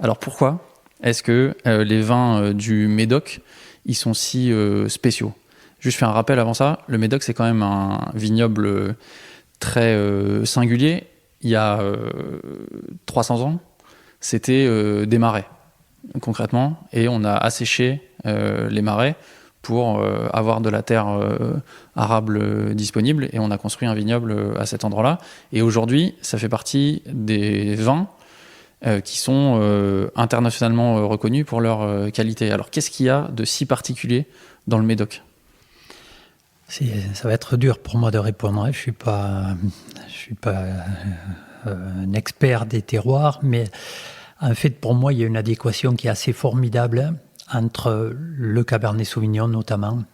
Alors pourquoi est-ce que les vins du Médoc, ils sont si spéciaux ? Juste fais un rappel avant ça. Le Médoc, c'est quand même un vignoble très singulier. Il y a 300 ans, c'était des marais, concrètement. Et on a asséché les marais pour avoir de la terre arable disponible, et on a construit un vignoble à cet endroit-là. Et aujourd'hui, ça fait partie des vins qui sont internationalement reconnus pour leur qualité. Alors, qu'est-ce qu'il y a de si particulier dans le Médoc ? Ça va être dur pour moi de répondre. Je suis pas un expert des terroirs, mais en fait, pour moi, il y a une adéquation qui est assez formidable entre le Cabernet Sauvignon notamment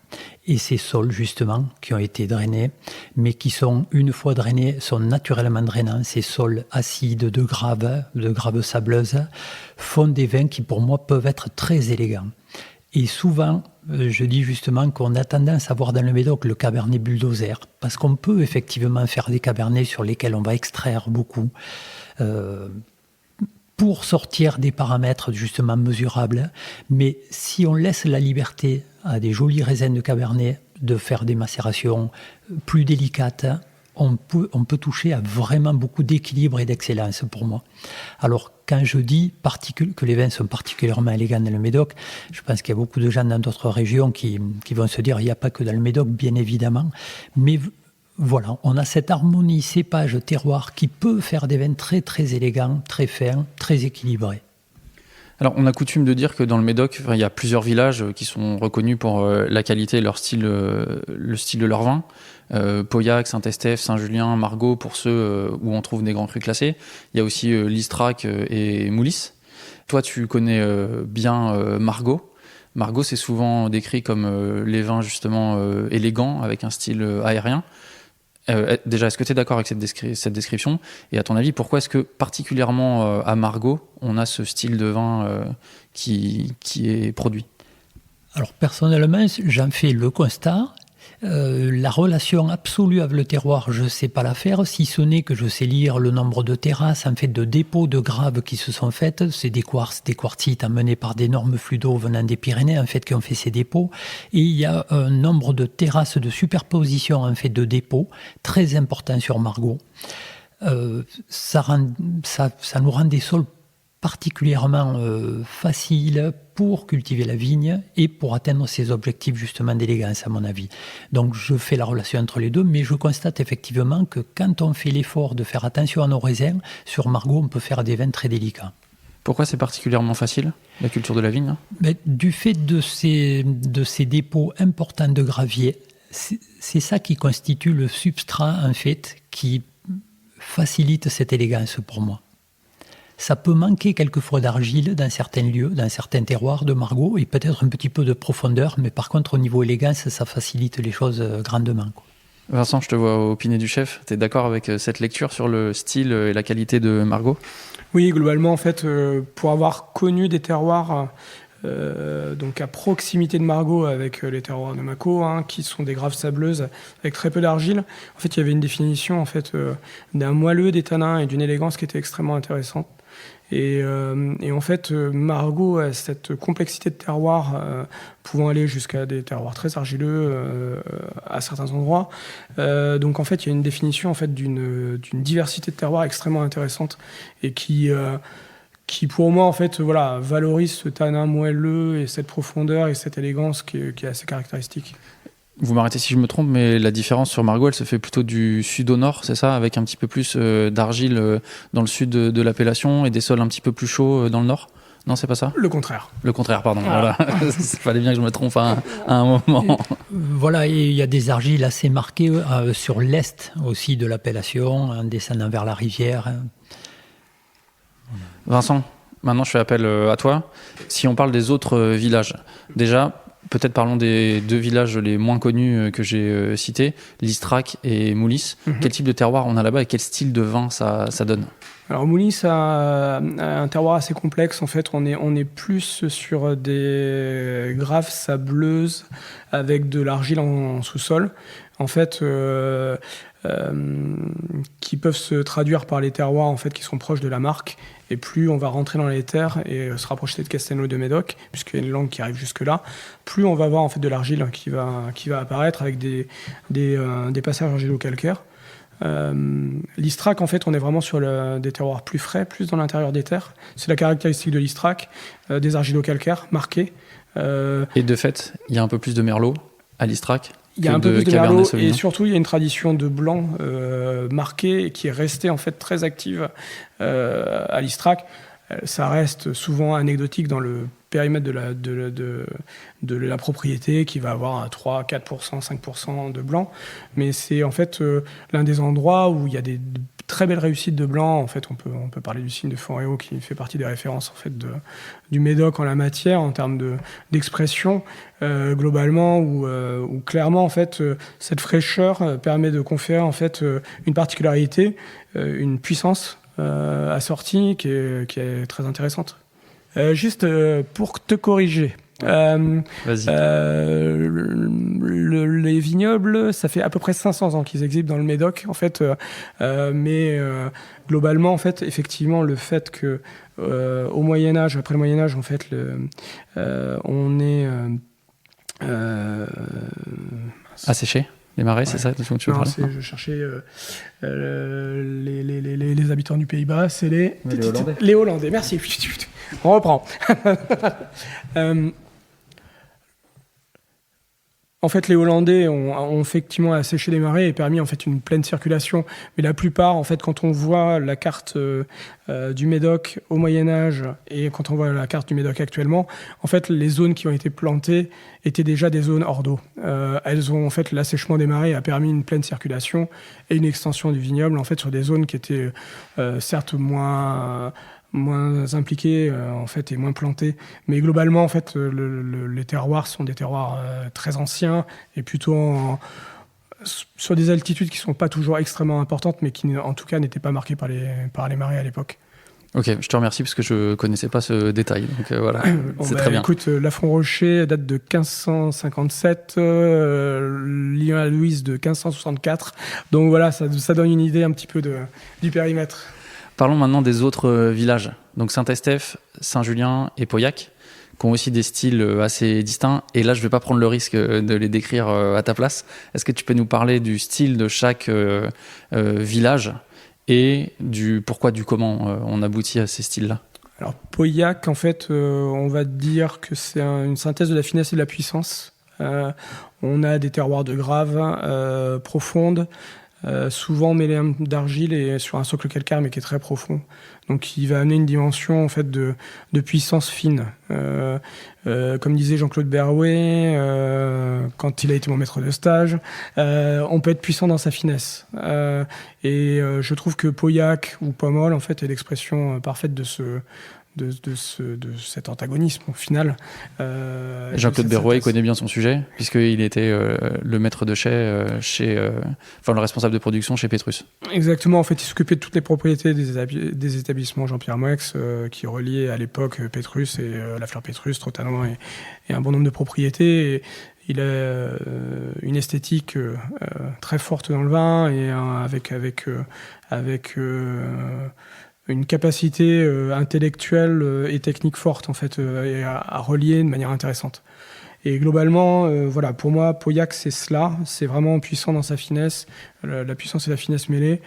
et ces sols justement qui ont été drainés, mais qui sont, une fois drainés, sont naturellement drainants. Ces sols acides de graves sableuses, font des vins qui pour moi peuvent être très élégants. Et souvent, je dis justement qu'on a tendance à voir dans le Médoc le Cabernet bulldozer, parce qu'on peut effectivement faire des Cabernets sur lesquels on va extraire beaucoup, pour sortir des paramètres justement mesurables. Mais si on laisse la liberté à des jolis raisins de Cabernet de faire des macérations plus délicates, on peut toucher à vraiment beaucoup d'équilibre et d'excellence pour moi. Alors, quand je dis que les vins sont particulièrement élégants dans le Médoc, je pense qu'il y a beaucoup de gens dans d'autres régions qui vont se dire il n'y a pas que dans le Médoc, bien évidemment. Mais voilà, on a cette harmonie cépage-terroir qui peut faire des vins très très élégants, très fins, très équilibrés. Alors, on a coutume de dire que dans le Médoc, il y a plusieurs villages qui sont reconnus pour la qualité et leur style, le style de leur vin. Pauillac, Saint-Estèphe, Saint-Julien, Margaux, pour ceux où on trouve des grands crus classés. Il y a aussi Listrac et Moulis. Toi, tu connais bien Margaux. Margaux, c'est souvent décrit comme les vins justement élégants, avec un style aérien. Déjà, est-ce que tu es d'accord avec cette description ? Et à ton avis, pourquoi est-ce que particulièrement à Margaux, on a ce style de vin qui est produit ? Alors personnellement, j'en fais le constat. La relation absolue avec le terroir, je ne sais pas la faire, si ce n'est que je sais lire le nombre de terrasses, en fait, de dépôts de graves qui se sont faites. C'est des quartz, des quartzites emmenés par d'énormes flux d'eau venant des Pyrénées, en fait, qui ont fait ces dépôts. Et il y a un nombre de terrasses de superposition, en fait, de dépôts très important sur Margaux. Ça nous rend des sols particulièrement facile pour cultiver la vigne et pour atteindre ces objectifs justement d'élégance à mon avis. Donc je fais la relation entre les deux, mais je constate effectivement que quand on fait l'effort de faire attention à nos raisins, sur Margaux on peut faire des vins très délicats. Pourquoi c'est particulièrement facile, la culture de la vigne ? Du fait de ces dépôts importants de gravier, c'est ça qui constitue le substrat en fait qui facilite cette élégance pour moi. Ça peut manquer quelquefois d'argile dans certains lieux, dans certains terroirs de Margaux, et peut-être un petit peu de profondeur, mais par contre au niveau élégance, ça facilite les choses grandement, quoi. Vincent, je te vois au Pinet du Chef. Tu es d'accord avec cette lecture sur le style et la qualité de Margaux ? Oui, globalement, en fait, pour avoir connu des terroirs donc à proximité de Margaux avec les terroirs de Mâcon, qui sont des graves sableuses avec très peu d'argile, en fait, il y avait une définition en fait, d'un moelleux, des tanins et d'une élégance qui était extrêmement intéressante. Et en fait, Margaux a cette complexité de terroirs, pouvant aller jusqu'à des terroirs très argileux à certains endroits. Donc en fait, il y a une définition en fait d'une diversité de terroirs extrêmement intéressante et qui pour moi en fait valorise ce tanin moelleux et cette profondeur et cette élégance qui est assez caractéristique. Vous m'arrêtez si je me trompe, mais la différence sur Margaux, elle se fait plutôt du sud au nord, c'est ça ? Avec un petit peu plus d'argile dans le sud de l'appellation et des sols un petit peu plus chauds dans le nord ? Non, c'est pas ça ? Le contraire. Le contraire, pardon. Voilà. Il fallait bien que je me trompe à un moment. Voilà, et il y a des argiles assez marquées sur l'est aussi de l'appellation, en descendant vers la rivière. Vincent, maintenant je fais appel à toi. Si on parle des autres villages, déjà... Peut-être parlons des deux villages les moins connus que j'ai cités, Listrac et Moulis. Quel type de terroir on a là-bas et quel style de vin ça donne ? Alors Moulis a un terroir assez complexe. En fait, on est plus sur des graves sableuses avec de l'argile en sous-sol. En fait, qui peuvent se traduire par les terroirs en fait, qui sont proches de la Marque. Et plus on va rentrer dans les terres et se rapprocher de Castelnau de Médoc, puisqu'il y a une langue qui arrive jusque-là, plus on va avoir en fait, de l'argile qui va apparaître avec des passages argilo-calcaires. L'Istrac, en fait, on est vraiment sur des terroirs plus frais, plus dans l'intérieur des terres. C'est la caractéristique de l'Istrac, des argilo-calcaires marqués. Et de fait, il y a un peu plus de merlot à l'Istrac ? Il y a un peu plus de merlot et surtout il y a une tradition de blanc marquée qui est restée en fait très active à l'Istrac. ça reste souvent anecdotique dans le périmètre de la propriété qui va avoir un 3, 4%, 5% de blanc. Mais c'est en fait l'un des endroits où il y a des très belles réussites de blanc. En fait, on peut parler du cygne de Foréau qui fait partie des références en fait, du Médoc en la matière en termes d'expression globalement où clairement en fait, cette fraîcheur permet de conférer en fait, une particularité, une puissance assortie qui est très intéressante. Juste pour te corriger, Vas-y. les vignobles, ça fait à peu près 500 ans qu'ils existent dans le Médoc, en fait, mais globalement, en fait, effectivement, le fait que au Moyen Âge, après le Moyen Âge, en fait, on est Asséché les marais, ouais. C'est ça dont tu veux parler? Je cherchais les habitants du Pays-Bas, c'est les Hollandais. Les Hollandais, merci. On reprend. En fait, les Hollandais ont effectivement asséché les marais et permis en fait une pleine circulation. Mais la plupart, en fait, quand on voit la carte du Médoc au Moyen Âge et quand on voit la carte du Médoc actuellement, en fait, les zones qui ont été plantées étaient déjà des zones hors d'eau. Elles ont en fait l'assèchement des marais a permis une pleine circulation et une extension du vignoble en fait sur des zones qui étaient certes moins impliqués en fait et moins plantés, mais globalement en fait les terroirs sont des terroirs très anciens et plutôt sur des altitudes qui sont pas toujours extrêmement importantes, mais qui en tout cas n'étaient pas marquées par les marais à l'époque. Ok, je te remercie parce que je connaissais pas ce détail, donc voilà, c'est très bien. Écoute, Lafon-Rocher date de 1557, Lyon-la-Louise de 1564, donc voilà, ça donne une idée un petit peu du périmètre. Parlons maintenant des autres villages, donc Saint-Estèphe, Saint-Julien et Pauillac, qui ont aussi des styles assez distincts. Et là, je ne vais pas prendre le risque de les décrire à ta place. Est-ce que tu peux nous parler du style de chaque village et du pourquoi, du comment on aboutit à ces styles-là? Alors Pauillac, en fait, on va dire que c'est une synthèse de la finesse et de la puissance. On a des terroirs de graves profondes, souvent mêlé d'argile et sur un socle calcaire mais qui est très profond, donc il va amener une dimension en fait de puissance fine, comme disait Jean-Claude Berrouet quand il a été mon maître de stage, on peut être puissant dans sa finesse, et je trouve que Pauillac ou Pomerol en fait est l'expression parfaite de cet antagonisme au final. Jean-Claude Berrouet connaît bien son sujet, puisqu'il était le maître de chai le responsable de production chez Pétrus. Exactement, en fait, il s'occupait de toutes les propriétés des établissements Jean-Pierre Moix, qui reliait à l'époque Pétrus et la Fleur Pétrus, Trotano et un bon nombre de propriétés. Et il a une esthétique très forte dans le vin et avec une capacité intellectuelle et technique forte en fait, et à relier de manière intéressante. Et globalement, voilà, pour moi, Pauillac, c'est cela. C'est vraiment puissant dans sa finesse, la puissance et la finesse mêlées.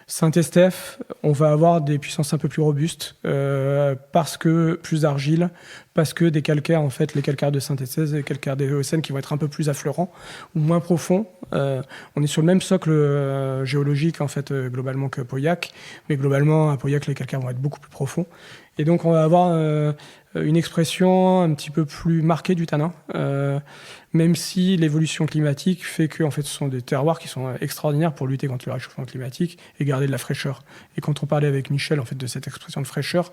Saint-Estèphe, on va avoir des puissances un peu plus robustes, parce que plus d'argile, parce que des calcaires, en fait, les calcaires de Saint-Estèphe, les calcaires des Hauts-de-Seine qui vont être un peu plus affleurants ou moins profonds. On est sur le même socle géologique, en fait, globalement que Pauillac, mais globalement, à Pauillac, les calcaires vont être beaucoup plus profonds. Et donc, on va avoir une expression un petit peu plus marquée du tanin, même si l'évolution climatique fait que en fait, ce sont des terroirs qui sont extraordinaires pour lutter contre le réchauffement climatique et garder de la fraîcheur. Et quand on parlait avec Michel en fait, de cette expression de fraîcheur,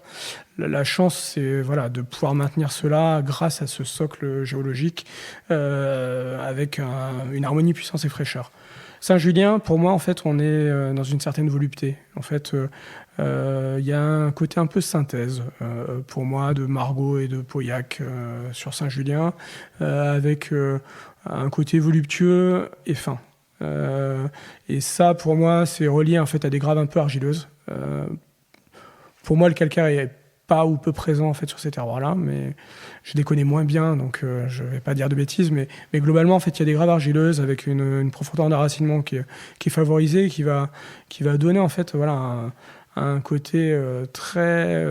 la chance, c'est voilà, de pouvoir maintenir cela grâce à ce socle géologique, avec une harmonie puissance et fraîcheur. Saint-Julien, pour moi, en fait, on est dans une certaine volupté. En fait, y a un côté un peu synthèse, pour moi, de Margaux et de Pauillac sur Saint-Julien, avec un côté voluptueux et fin. Et ça, pour moi, c'est relié en fait à des graves un peu argileuses. Pour moi, le calcaire est pas ou peu présent en fait sur ces terroirs-là, mais je les connais moins bien, donc je vais pas dire de bêtises, mais globalement en fait il y a des graves argileuses avec une profondeur d'enracinement qui est favorisée, qui va donner en fait voilà un côté très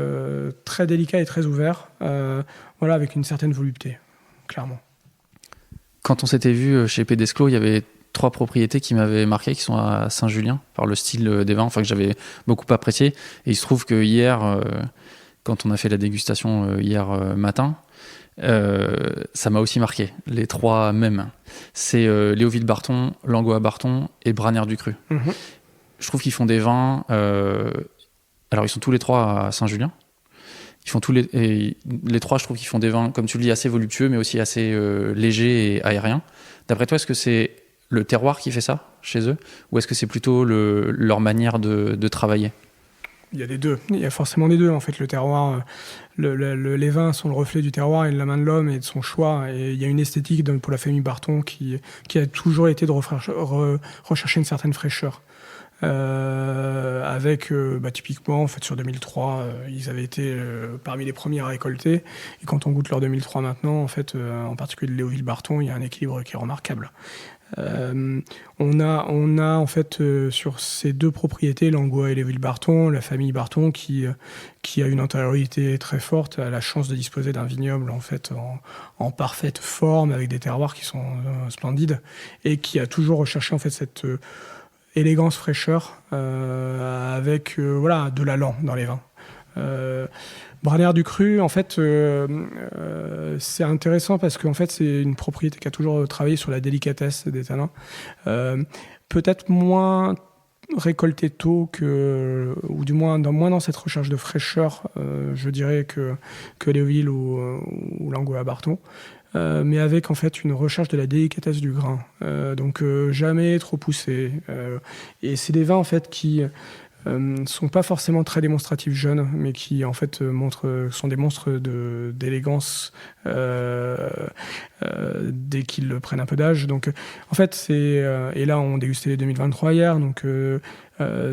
délicat et très ouvert, avec une certaine volupté, clairement. Quand on s'était vu chez Pédesclos, il y avait 3 propriétés qui m'avaient marqué, qui sont à Saint-Julien, par le style des vins, enfin que j'avais beaucoup apprécié. Et il se trouve que hier, quand on a fait la dégustation hier matin, ça m'a aussi marqué, les 3 mêmes. C'est Léoville-Barton, Langoa-Barton et Braner-du-Cru. Je trouve qu'ils font des vins... alors, ils sont tous les 3 à Saint-Julien. Ils font et les 3, je trouve qu'ils font des vins, comme tu le dis, assez voluptueux, mais aussi assez légers et aériens. D'après toi, est-ce que c'est le terroir qui fait ça chez eux, ou est-ce que c'est plutôt leur manière de travailler ? Il y a les deux. Il y a forcément les deux. En fait, le terroir, les vins sont le reflet du terroir et de la main de l'homme et de son choix. Et il y a une esthétique pour la famille Barton qui a toujours été de rechercher une certaine fraîcheur. Avec typiquement en fait sur 2003 ils avaient été parmi les premiers à récolter, et quand on goûte leur 2003 maintenant, en fait en particulier de Léoville-Barton, il y a un équilibre qui est remarquable. On a en fait sur ces 2 propriétés, Langoa et Léoville-Barton, la famille Barton qui a une antériorité très forte, a la chance de disposer d'un vignoble en fait en parfaite forme, avec des terroirs qui sont splendides, et qui a toujours recherché en fait cette élégance, fraîcheur, avec de l'allant dans les vins. Braner-du-Cru, en fait, c'est intéressant parce qu'en fait, c'est une propriété qui a toujours travaillé sur la délicatesse des tanins. Peut-être moins récolté tôt ou du moins dans cette recherche de fraîcheur, je dirais que Léoville ou Langoa-Barton. Mais avec en fait une recherche de la délicatesse du grain, donc jamais trop poussé, et c'est des vins en fait qui sont pas forcément très démonstratifs jeunes, mais qui en fait sont des monstres d'élégance dès qu'ils prennent un peu d'âge. Donc en fait et là on dégustait les 2023 hier, donc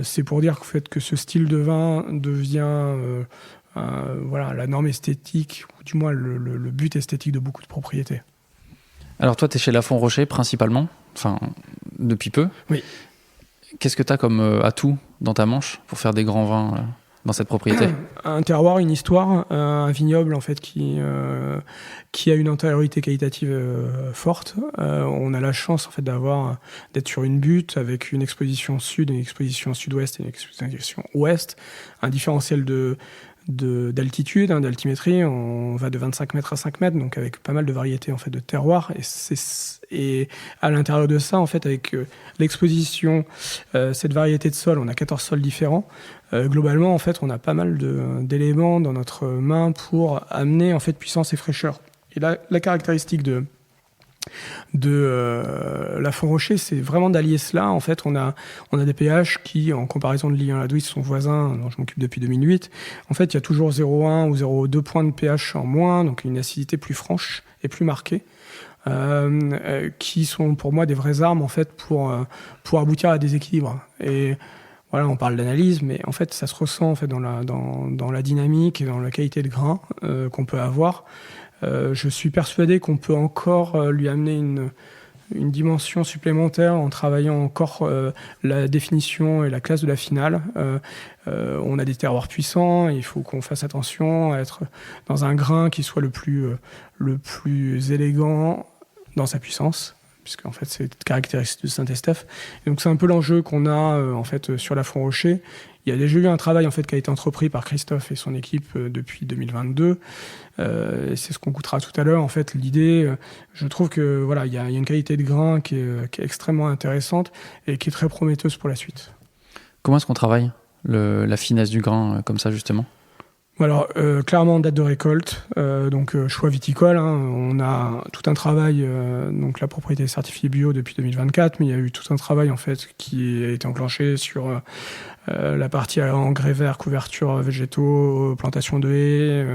c'est pour dire qu'en fait que ce style de vin devient la norme esthétique, ou du moins le but esthétique de beaucoup de propriétés. Alors toi, tu es chez Lafon Rocher principalement, enfin depuis peu. Oui. Qu'est-ce que tu as comme atout dans ta manche pour faire des grands vins dans cette propriété ? Un terroir, une histoire, un vignoble en fait qui a une antériorité qualitative forte. On a la chance en fait d'être sur une butte avec une exposition sud, une exposition sud-ouest et une exposition ouest, un différentiel d'altitude, d'altimétrie. On va de 25 mètres à 5 mètres, donc avec pas mal de variétés en fait de terroirs, et à l'intérieur de ça en fait avec l'exposition, cette variété de sols, on a 14 sols différents. Globalement en fait on a pas mal d'éléments dans notre main pour amener en fait puissance et fraîcheur. Et la caractéristique de Lafon Rocher, c'est vraiment d'allier cela. En fait, on a des pH qui, en comparaison de Lillien-la-Douce, son voisin, dont je m'occupe depuis 2008, en fait, il y a toujours 0,1 ou 0,2 points de pH en moins, donc une acidité plus franche et plus marquée, qui sont pour moi des vraies armes en fait pour aboutir à des équilibres. Et voilà, on parle d'analyse, mais en fait, ça se ressent en fait dans la dynamique et dans la qualité de grain qu'on peut avoir. Je suis persuadé qu'on peut encore lui amener une dimension supplémentaire en travaillant encore la définition et la classe de la finale. On a des terroirs puissants, et il faut qu'on fasse attention à être dans un grain qui soit le plus élégant dans sa puissance, puisqu'en fait c'est caractéristique de Saint-Estèphe. Et donc c'est un peu l'enjeu qu'on a en fait sur Lafon Rocher. Il y a déjà eu un travail en fait qui a été entrepris par Christophe et son équipe depuis 2022. C'est ce qu'on goûtera tout à l'heure. En fait, l'idée, je trouve que voilà, il y a une qualité de grain qui est extrêmement intéressante et qui est très prometteuse pour la suite. Comment est-ce qu'on travaille la finesse du grain comme ça justement ? Alors, clairement, date de récolte, donc choix viticole. On a tout un travail, donc la propriété est certifiée bio depuis 2024, mais il y a eu tout un travail en fait qui a été enclenché sur la partie engrais verts, couverture végétaux, plantation de haies,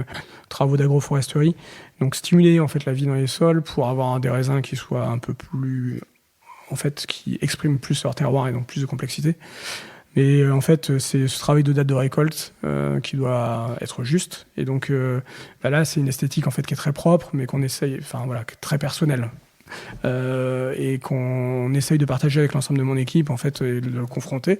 travaux d'agroforesterie. Donc stimuler en fait la vie dans les sols pour avoir des raisins qui soient un peu plus, en fait, qui expriment plus leur terroir et donc plus de complexité. Mais en fait, c'est ce travail de date de récolte qui doit être juste. Et donc là, c'est une esthétique en fait qui est très propre, mais qu'on essaye, enfin voilà, très personnelle. Et qu'on essaye de partager avec l'ensemble de mon équipe en fait, et de le confronter.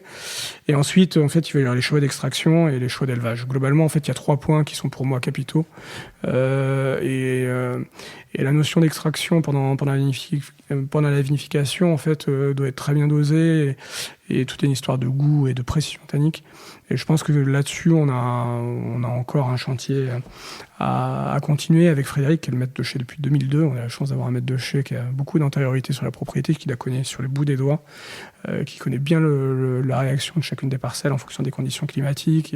Et ensuite, en fait, il va y avoir les choix d'extraction et les choix d'élevage. Globalement, en fait, il y a 3 points qui sont pour moi capitaux. Et Et la notion d'extraction pendant la vinification, en fait, doit être très bien dosée, et tout est une histoire de goût et de précision tannique. Et je pense que là-dessus, on a encore un chantier à continuer avec Frédéric, qui est le maître de chai depuis 2002. On a la chance d'avoir un maître de chai qui a beaucoup d'antériorité sur la propriété, qui la connaît sur les bouts des doigts, qui connaît bien la réaction de chacune des parcelles en fonction des conditions climatiques,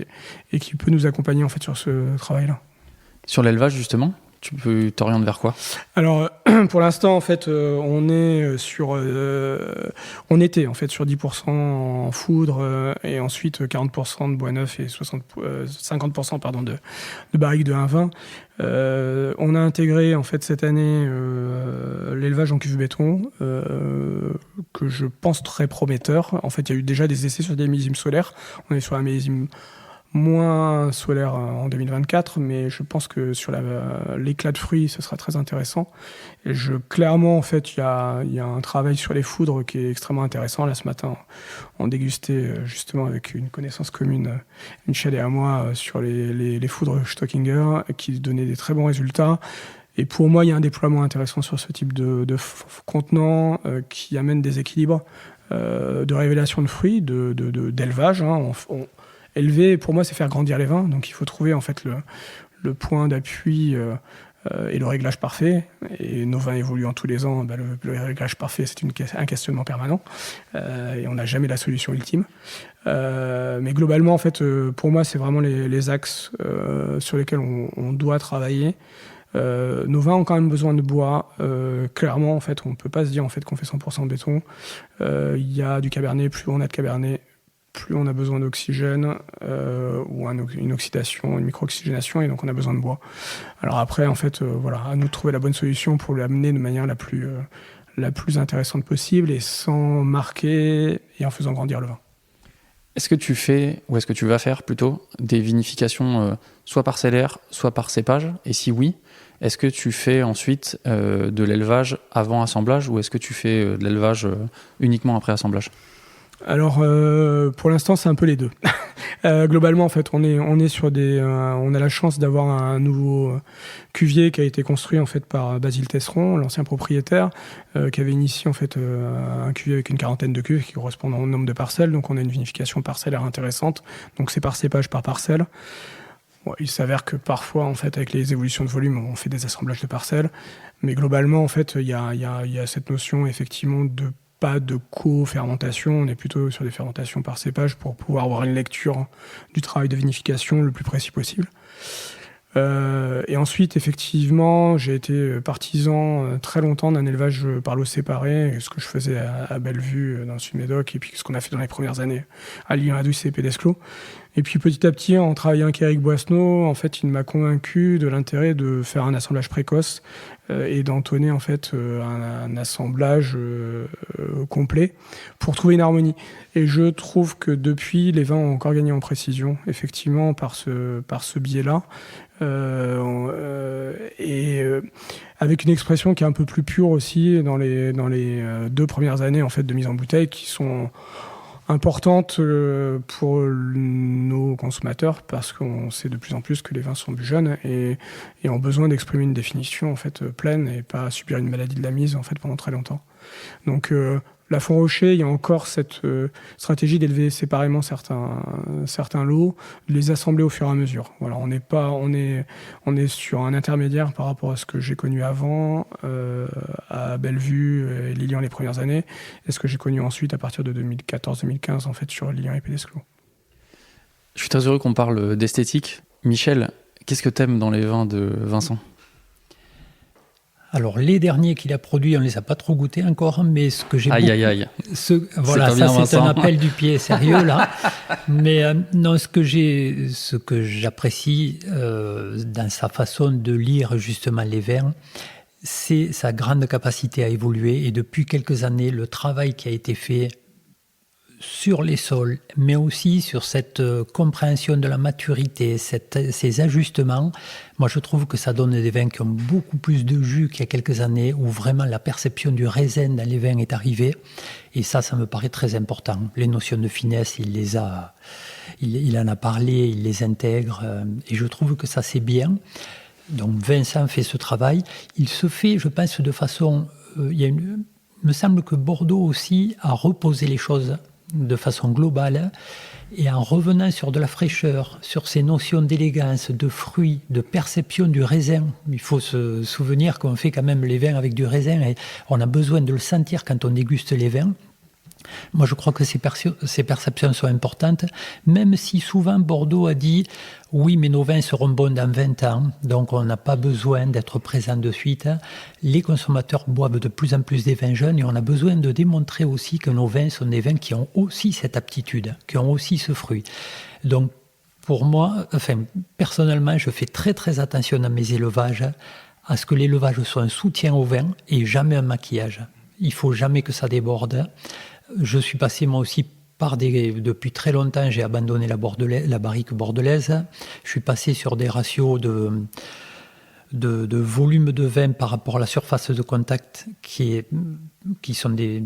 et qui peut nous accompagner en fait sur ce travail-là. Sur l'élevage, justement, tu t'orientes vers quoi? Alors, pour l'instant, en fait, on était en fait sur 10% en foudre, et ensuite 40% de bois neuf et 50% pardon, de barriques de 1,20. On a intégré en fait cette année l'élevage en cuve béton, que je pense très prometteur. En fait, il y a eu déjà des essais sur des millésimes solaires. On est sur un millésime moins solaire en 2024, mais je pense que sur l'éclat de fruits, ce sera très intéressant. Et clairement, en fait, il y a un travail sur les foudres qui est extrêmement intéressant. Là, ce matin, on dégustait justement avec une connaissance commune, Michel et à moi, sur les foudres Stockinger, qui donnaient des très bons résultats. Et pour moi, il y a un déploiement intéressant sur ce type de contenant qui amène des équilibres de révélation de fruits, d'élevage. Élever, pour moi, c'est faire grandir les vins. Donc, il faut trouver en fait le point d'appui et le réglage parfait. Et nos vins évoluent tous les ans. Le réglage parfait, c'est un questionnement permanent. Et on n'a jamais la solution ultime. Mais globalement, en fait, pour moi, c'est vraiment les axes sur lesquels on doit travailler. Nos vins ont quand même besoin de bois. Clairement, en fait, on ne peut pas se dire en fait, qu'on fait 100% béton. Il y a du cabernet, plus on a de cabernet, plus on a besoin d'oxygène ou une oxydation, une micro-oxygénation, et donc on a besoin de bois. Alors après, en fait, voilà, à nous de trouver la bonne solution pour l'amener de manière la plus intéressante possible, et sans marquer et en faisant grandir le vin. Est-ce que tu fais, ou est-ce que tu vas faire plutôt, des vinifications soit parcellaires, soit par cépage? Et si oui, est-ce que tu fais ensuite de l'élevage avant assemblage, ou est-ce que tu fais de l'élevage uniquement après assemblage? Alors, pour l'instant, c'est un peu les deux. Globalement, en fait, on est sur on a la chance d'avoir un nouveau cuvier qui a été construit en fait par Basile Tesseron, l'ancien propriétaire, qui avait initié en fait un cuvier avec une 40aine de cuves qui correspondent au nombre de parcelles. Donc, on a une vinification parcellaire intéressante. Donc, c'est par cépage, par parcelle. Bon, il s'avère que parfois, en fait, avec les évolutions de volume, on fait des assemblages de parcelles. Mais globalement, en fait, il y a cette notion effectivement de pas de co-fermentation, on est plutôt sur des fermentations par cépage pour pouvoir avoir une lecture du travail de vinification le plus précis possible. Et ensuite, effectivement, j'ai été partisan très longtemps d'un élevage par l'eau séparée, ce que je faisais à Bellevue, dans le Sud-Médoc, et puis ce qu'on a fait dans les premières années à Lyon-la-Douce et Pédesclos. Et puis petit à petit, en travaillant avec Eric Boisseneau, en fait, il m'a convaincu de l'intérêt de faire un assemblage précoce et d'entonner en fait un assemblage complet pour trouver une harmonie. Et je trouve que depuis, les vins ont encore gagné en précision, effectivement, par ce biais-là. Avec une expression qui est un peu plus pure aussi dans les 2 premières années en fait de mise en bouteille, qui sont importantes pour nos consommateurs, parce qu'on sait de plus en plus que les vins sont plus jeunes et ont besoin d'exprimer une définition en fait pleine, et pas subir une maladie de la mise en fait pendant très longtemps. Donc la Font-Rocher, il y a encore cette stratégie d'élever séparément certains lots, de les assembler au fur et à mesure. Voilà, on est sur un intermédiaire par rapport à ce que j'ai connu avant à Bellevue et Lilian les premières années, et ce que j'ai connu ensuite à partir de 2014-2015 en fait sur Lilian et Pédesclos. Je suis très heureux qu'on parle d'esthétique. Michel, qu'est-ce que t'aimes dans les vins de Vincent ? Alors, les derniers qu'il a produits, on ne les a pas trop goûtés encore, mais ce que j'ai Aïe. Voilà, ça c'est un appel du pied sérieux, là. Mais non, ce que j'apprécie dans sa façon de lire justement les vins, c'est sa grande capacité à évoluer. Et depuis quelques années, le travail qui a été fait sur les sols, mais aussi sur cette compréhension de la maturité, ces ajustements, moi je trouve que ça donne des vins qui ont beaucoup plus de jus qu'il y a quelques années, où vraiment la perception du raisin dans les vins est arrivée, et ça me paraît très important. Les notions de finesse, il en a parlé, il les intègre, et je trouve que ça c'est bien. Donc Vincent fait ce travail. Il se fait, je pense, de façon... il me semble que Bordeaux aussi a reposé les choses de façon globale, et en revenant sur de la fraîcheur, sur ces notions d'élégance, de fruits, de perception du raisin. Il faut se souvenir qu'on fait quand même les vins avec du raisin, et on a besoin de le sentir quand on déguste les vins. Moi, je crois que ces perceptions sont importantes, même si souvent Bordeaux a dit « oui, mais nos vins seront bons dans 20 ans, donc on n'a pas besoin d'être présent de suite ». Les consommateurs boivent de plus en plus des vins jeunes, et on a besoin de démontrer aussi que nos vins sont des vins qui ont aussi cette aptitude, qui ont aussi ce fruit. Donc, pour moi, personnellement, je fais très très attention dans mes élevages à ce que l'élevage soit un soutien au vin et jamais un maquillage. Il ne faut jamais que ça déborde. Je suis passé moi aussi depuis très longtemps, j'ai abandonné la barrique bordelaise. Je suis passé sur des ratios de volume de vin par rapport à la surface de contact qui sont des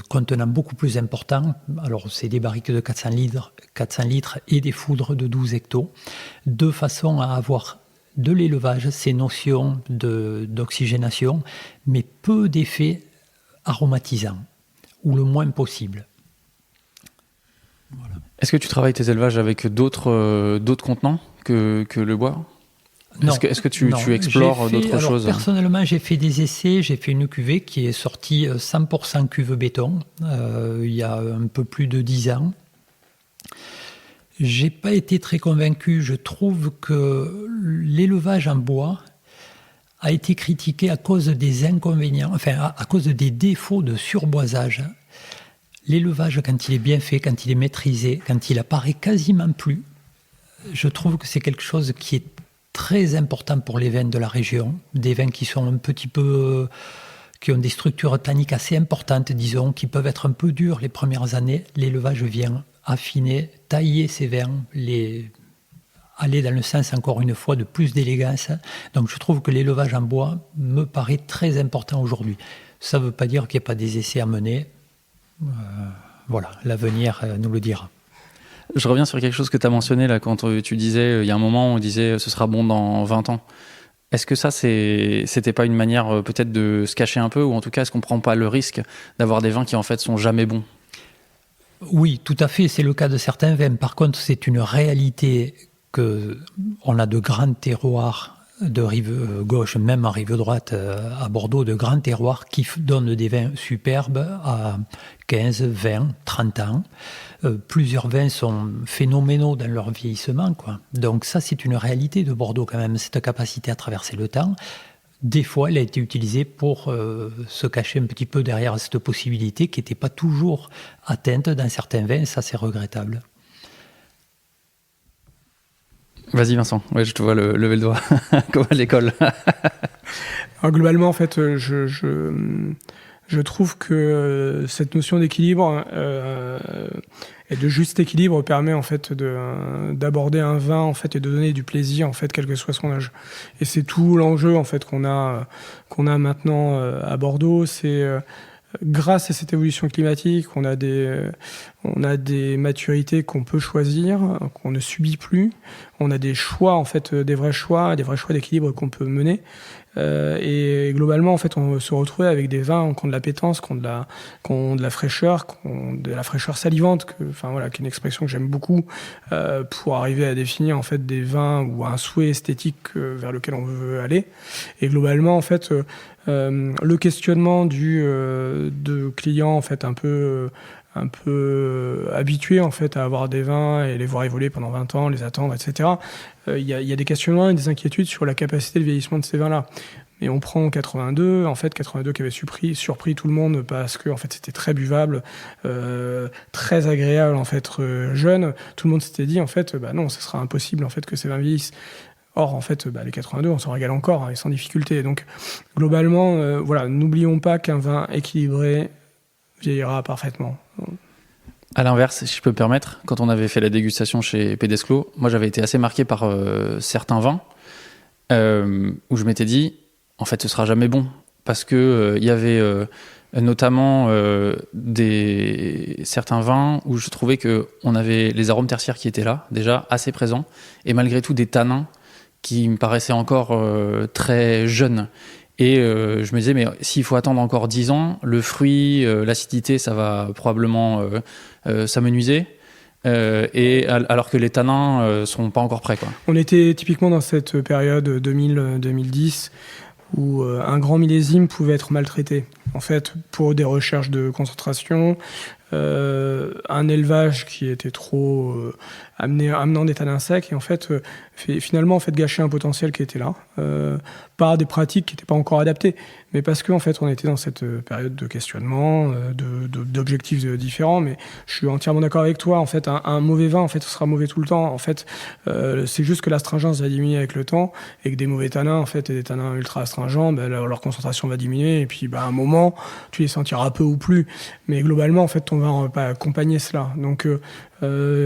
contenants beaucoup plus importants. Alors c'est des barriques de 400 litres et des foudres de 12 hectos, de façon à avoir de l'élevage, ces notions d'oxygénation, mais peu d'effets aromatisant, ou le moins possible. Voilà. Est-ce que tu travailles tes élevages avec d'autres contenants que le bois ? Non. Est-ce que tu explores d'autres choses ? Personnellement, j'ai fait des essais. J'ai fait une cuvée qui est sortie 100% cuve béton il y a un peu plus de 10 ans. J'ai pas été très convaincu. Je trouve que l'élevage en bois a été critiqué à cause des inconvénients, à cause des défauts de surboisage. L'élevage, quand il est bien fait, quand il est maîtrisé, quand il apparaît quasiment plus, je trouve que c'est quelque chose qui est très important pour les vins de la région. Des vins qui sont un petit peu... qui ont des structures tanniques assez importantes, disons, qui peuvent être un peu durs les premières années. L'élevage vient affiner, tailler ces vins, aller dans le sens, encore une fois, de plus d'élégance. Donc je trouve que l'élevage en bois me paraît très important aujourd'hui. Ça ne veut pas dire qu'il n'y a pas des essais à mener. Voilà, l'avenir nous le dira. Je reviens sur quelque chose que tu as mentionné là, quand tu disais, il y a un moment, on disait ce sera bon dans 20 ans. Est-ce que ça, c'était pas une manière peut-être de se cacher un peu, ou en tout cas, est-ce qu'on ne prend pas le risque d'avoir des vins qui en fait sont jamais bons ? Oui, tout à fait, c'est le cas de certains vins. Par contre, c'est une réalité qu'on a de grands terroirs de rive gauche, même en rive droite à Bordeaux, de grands terroirs qui donnent des vins superbes à 15, 20, 30 ans. Plusieurs vins sont phénoménaux dans leur vieillissement, quoi. Donc ça, c'est une réalité de Bordeaux quand même, cette capacité à traverser le temps. Des fois, elle a été utilisée pour se cacher un petit peu derrière cette possibilité qui n'était pas toujours atteinte dans certains vins, ça c'est regrettable. Vas-y Vincent, ouais, je te vois lever le doigt, comme à l'école. Alors, globalement, en fait, je trouve que cette notion d'équilibre et de juste équilibre permet en fait d'aborder un vin en fait et de donner du plaisir en fait, quel que soit son âge. Et c'est tout l'enjeu en fait qu'on a maintenant à Bordeaux. C'est grâce à cette évolution climatique, on a des maturités qu'on peut choisir, qu'on ne subit plus. On a des choix, en fait, des vrais choix d'équilibre qu'on peut mener. Et globalement, en fait, on se retrouve avec des vins qui ont de l'appétence, qui ont de la fraîcheur, qui ont de la fraîcheur salivante, qui est une expression que j'aime beaucoup, pour arriver à définir, en fait, des vins ou un souhait esthétique vers lequel on veut aller. Et globalement, en fait, le questionnement de clients, en fait, un peu habitués en fait à avoir des vins et les voir évoluer pendant 20 ans, les attendre, etc. Il y a des questionnements et des inquiétudes sur la capacité de vieillissement de ces vins-là. Mais on prend 82, en fait 82 qui avait surpris tout le monde parce que en fait c'était très buvable, très agréable en fait jeune. Tout le monde s'était dit en fait non, ce sera impossible en fait que ces vins vieillissent. Or, en fait, les 82, on s'en régale encore et sans difficulté. Donc, globalement, n'oublions pas qu'un vin équilibré vieillira parfaitement. À l'inverse, si je peux me permettre, quand on avait fait la dégustation chez Pédesclos, moi j'avais été assez marqué par certains vins où je m'étais dit, en fait, ce sera jamais bon. Parce que y avait notamment certains vins où je trouvais qu'on avait les arômes tertiaires qui étaient là, déjà assez présents, et malgré tout des tanins qui me paraissait encore très jeune. Et je me disais, mais s'il faut attendre encore 10 ans, le fruit, l'acidité, ça va probablement s'amenuiser. Alors que les tanins sont pas encore prêts, quoi. On était typiquement dans cette période 2000-2010 où un grand millésime pouvait être maltraité. En fait, pour des recherches de concentration, un élevage qui était trop amenant des tanins secs et en fait finalement gâcher un potentiel qui était là par des pratiques qui n'étaient pas encore adaptées, mais parce que en fait on était dans cette période de questionnement, d'objectifs différents. Mais je suis entièrement d'accord avec toi. En fait, un mauvais vin, en fait, ce sera mauvais tout le temps. En fait, c'est juste que l'astringence va diminuer avec le temps et que des mauvais tanins, en fait, et des tanins ultra astringents, leur concentration va diminuer et puis à un moment, tu les sentiras peu ou plus. Mais globalement, en fait, ton vin va pas accompagner cela. Donc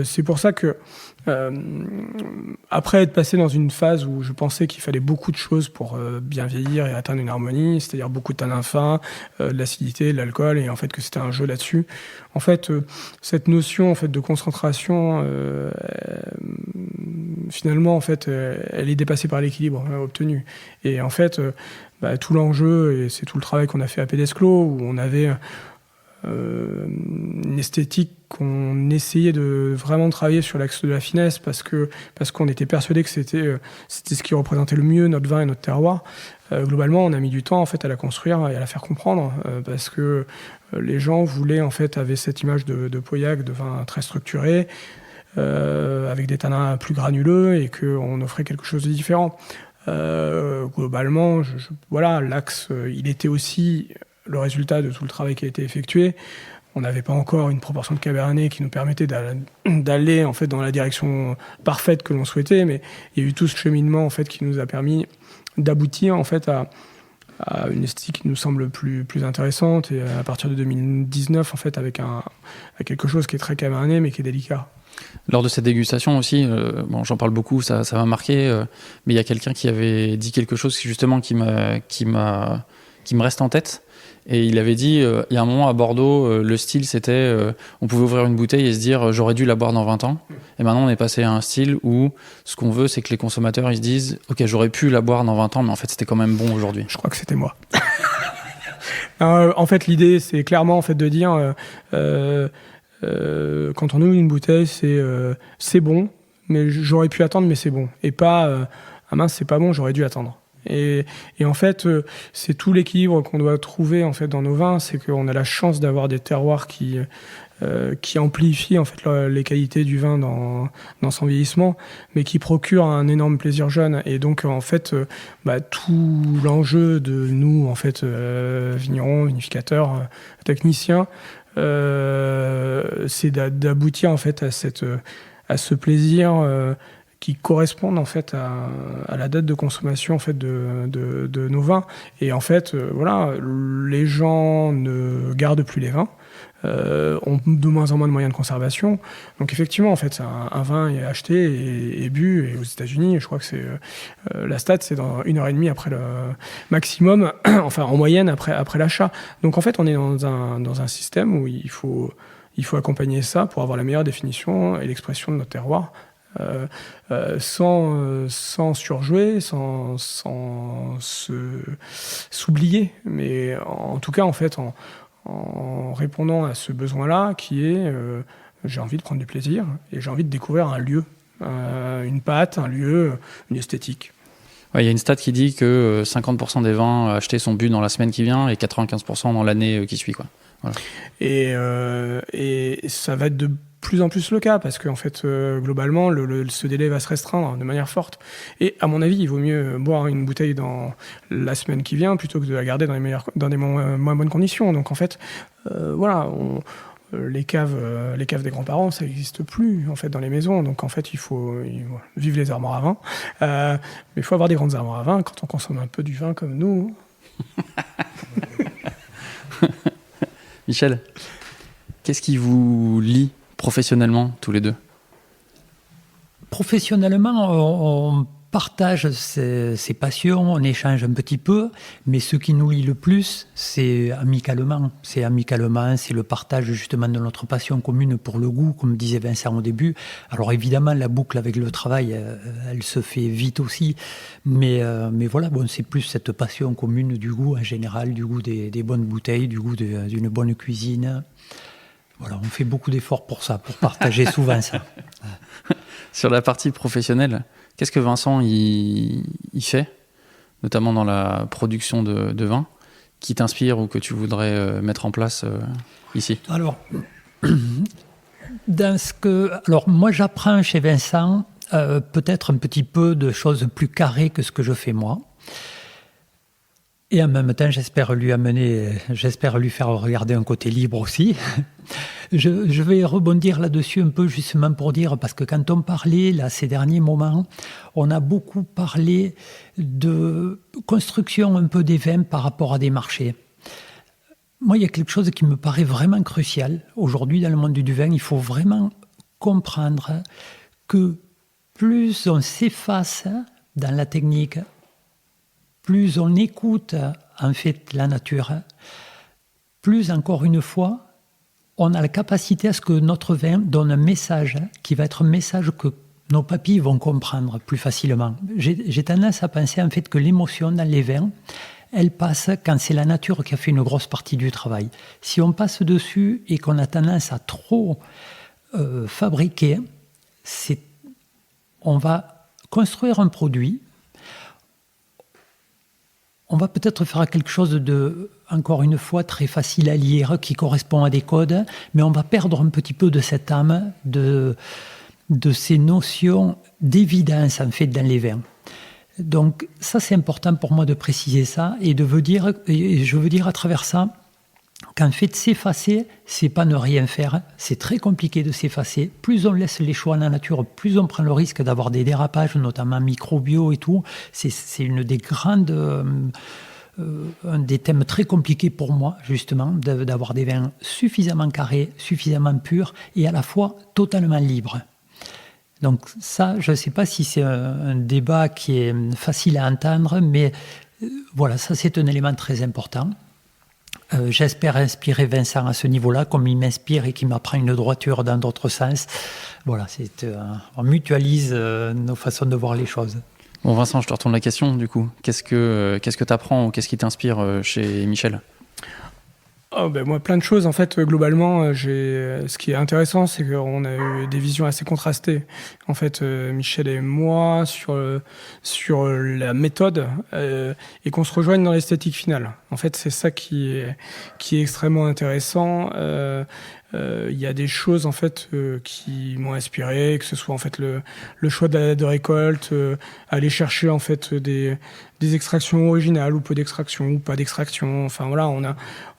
c'est pour ça que après être passé dans une phase où je pensais qu'il fallait beaucoup de choses pour bien vieillir et atteindre une harmonie, c'est-à-dire beaucoup de tanins fins, de l'acidité, de l'alcool, et en fait que c'était un jeu là-dessus. En fait, cette notion en fait de concentration, finalement en fait, elle est dépassée par l'équilibre obtenu. Et en fait, tout l'enjeu, et c'est tout le travail qu'on a fait à Pédesclos, où on avait une esthétique qu'on essayait de vraiment travailler sur l'axe de la finesse parce qu'on était persuadé que c'était ce qui représentait le mieux notre vin et notre terroir. Globalement, on a mis du temps en fait à la construire et à la faire comprendre parce que les gens voulaient en fait avaient cette image de Pauillac, de vin très structuré, avec des tanins plus granuleux et qu'on offrait quelque chose de différent. Globalement, voilà, l'axe, il était aussi le résultat de tout le travail qui a été effectué. On n'avait pas encore une proportion de Cabernet qui nous permettait d'aller en fait dans la direction parfaite que l'on souhaitait, mais il y a eu tout ce cheminement en fait qui nous a permis d'aboutir en fait à une esthétique qui nous semble plus intéressante, et à partir de 2019 en fait avec quelque chose qui est très Cabernet mais qui est délicat. Lors de cette dégustation aussi, j'en parle beaucoup, ça m'a marqué, mais il y a quelqu'un qui avait dit quelque chose justement qui me reste en tête. Et il avait dit, il y a un moment à Bordeaux, le style c'était, on pouvait ouvrir une bouteille et se dire j'aurais dû la boire dans 20 ans. Et maintenant on est passé à un style où ce qu'on veut c'est que les consommateurs ils se disent ok, j'aurais pu la boire dans 20 ans mais en fait c'était quand même bon aujourd'hui. Je crois que c'était moi. En fait l'idée c'est clairement en fait de dire quand on ouvre une bouteille c'est bon mais j'aurais pu attendre mais c'est bon, et pas ah mince c'est pas bon, j'aurais dû attendre. Et en fait, c'est tout l'équilibre qu'on doit trouver en fait dans nos vins, c'est qu'on a la chance d'avoir des terroirs qui amplifient en fait les qualités du vin dans son vieillissement, mais qui procurent un énorme plaisir jeune. Et donc en fait, tout l'enjeu de nous en fait vignerons, vinificateurs, techniciens, c'est d'aboutir en fait à ce plaisir. Qui correspondent en fait à la date de consommation en fait de nos vins. Et en fait, voilà, les gens ne gardent plus les vins, ont de moins en moins de moyens de conservation. Donc effectivement, en fait, un vin est acheté et bu. Et aux États-Unis, je crois que c'est la stat, c'est dans 1h30 après le maximum, enfin en moyenne après l'achat. Donc en fait, on est dans un système où il faut accompagner ça pour avoir la meilleure définition et l'expression de notre terroir. Sans surjouer, sans s'oublier, mais en tout cas en fait en répondant à ce besoin-là qui est j'ai envie de prendre du plaisir et j'ai envie de découvrir un lieu, une pâte, un lieu, une esthétique. Ouais, il y a une stat qui dit que 50% des vins achetés sont bu dans la semaine qui vient et 95% dans l'année qui suit, quoi. Voilà. Et ça va être de plus en plus le cas parce qu'en fait globalement ce délai va se restreindre de manière forte, et à mon avis il vaut mieux boire une bouteille dans la semaine qui vient plutôt que de la garder dans des moins bonnes conditions. Donc en fait voilà, les caves des grands-parents ça n'existe plus en fait dans les maisons, donc en fait il faut vivre les armoires à vin, mais il faut avoir des grandes armoires à vin quand on consomme un peu du vin comme nous. Michel, qu'est-ce qui vous lie professionnellement, tous les deux ? Professionnellement, partage ses passions, on échange un petit peu, mais ce qui nous lie le plus, c'est amicalement. C'est le partage justement de notre passion commune pour le goût, comme disait Vincent au début. Alors évidemment, la boucle avec le travail, elle se fait vite aussi, mais voilà, bon, c'est plus cette passion commune du goût en général, du goût des bonnes bouteilles, du goût d'une bonne cuisine. Voilà, on fait beaucoup d'efforts pour ça, pour partager souvent ça. Sur la partie professionnelle, qu'est-ce que Vincent il fait, notamment dans la production de vin, qui t'inspire ou que tu voudrais mettre en place ici ? Alors, moi j'apprends chez Vincent peut-être un petit peu de choses plus carrées que ce que je fais moi. Et en même temps, j'espère lui faire regarder un côté libre aussi. Je vais rebondir là-dessus un peu justement pour dire, parce que quand on parlait, là, ces derniers moments, on a beaucoup parlé de construction un peu des vins par rapport à des marchés. Moi, il y a quelque chose qui me paraît vraiment crucial. Aujourd'hui, dans le monde du vin, il faut vraiment comprendre que plus on s'efface dans la technique, plus on écoute en fait la nature, plus encore une fois, on a la capacité à ce que notre vin donne un message qui va être un message que nos papilles vont comprendre plus facilement. J'ai tendance à penser en fait que l'émotion dans les vins, elle passe quand c'est la nature qui a fait une grosse partie du travail. Si on passe dessus et qu'on a tendance à trop fabriquer, on va construire un produit. On va peut-être faire quelque chose de, encore une fois, très facile à lire, qui correspond à des codes, mais on va perdre un petit peu de cette âme, de ces notions d'évidence, en fait, dans les vins. Donc, ça, c'est important pour moi de préciser ça, et je veux dire à travers ça, qu'en fait, s'effacer, c'est pas ne rien faire. C'est très compliqué de s'effacer. Plus on laisse les choix à la nature, plus on prend le risque d'avoir des dérapages, notamment microbiaux et tout. C'est une des grandes... un des thèmes très compliqués pour moi, justement, d'avoir des vins suffisamment carrés, suffisamment purs et à la fois totalement libres. Donc ça, je ne sais pas si c'est un débat qui est facile à entendre, mais voilà, ça c'est un élément très important. J'espère inspirer Vincent à ce niveau-là, comme il m'inspire et qu'il m'apprend une droiture dans d'autres sens. Voilà, on mutualise nos façons de voir les choses. Bon Vincent, je te retourne la question du coup. Qu'est-ce que tu apprends ou qu'est-ce qui t'inspire chez Michel ? Moi, plein de choses. En fait, globalement, ce qui est intéressant, c'est qu'on a eu des visions assez contrastées. En fait, Michel et moi, sur la méthode, et qu'on se rejoigne dans l'esthétique finale. En fait, c'est ça qui est extrêmement intéressant. Il y a des choses en fait qui m'ont inspiré, que ce soit en fait le choix de la date de récolte, aller chercher en fait des extractions originales ou peu d'extraction ou pas d'extraction. Enfin voilà,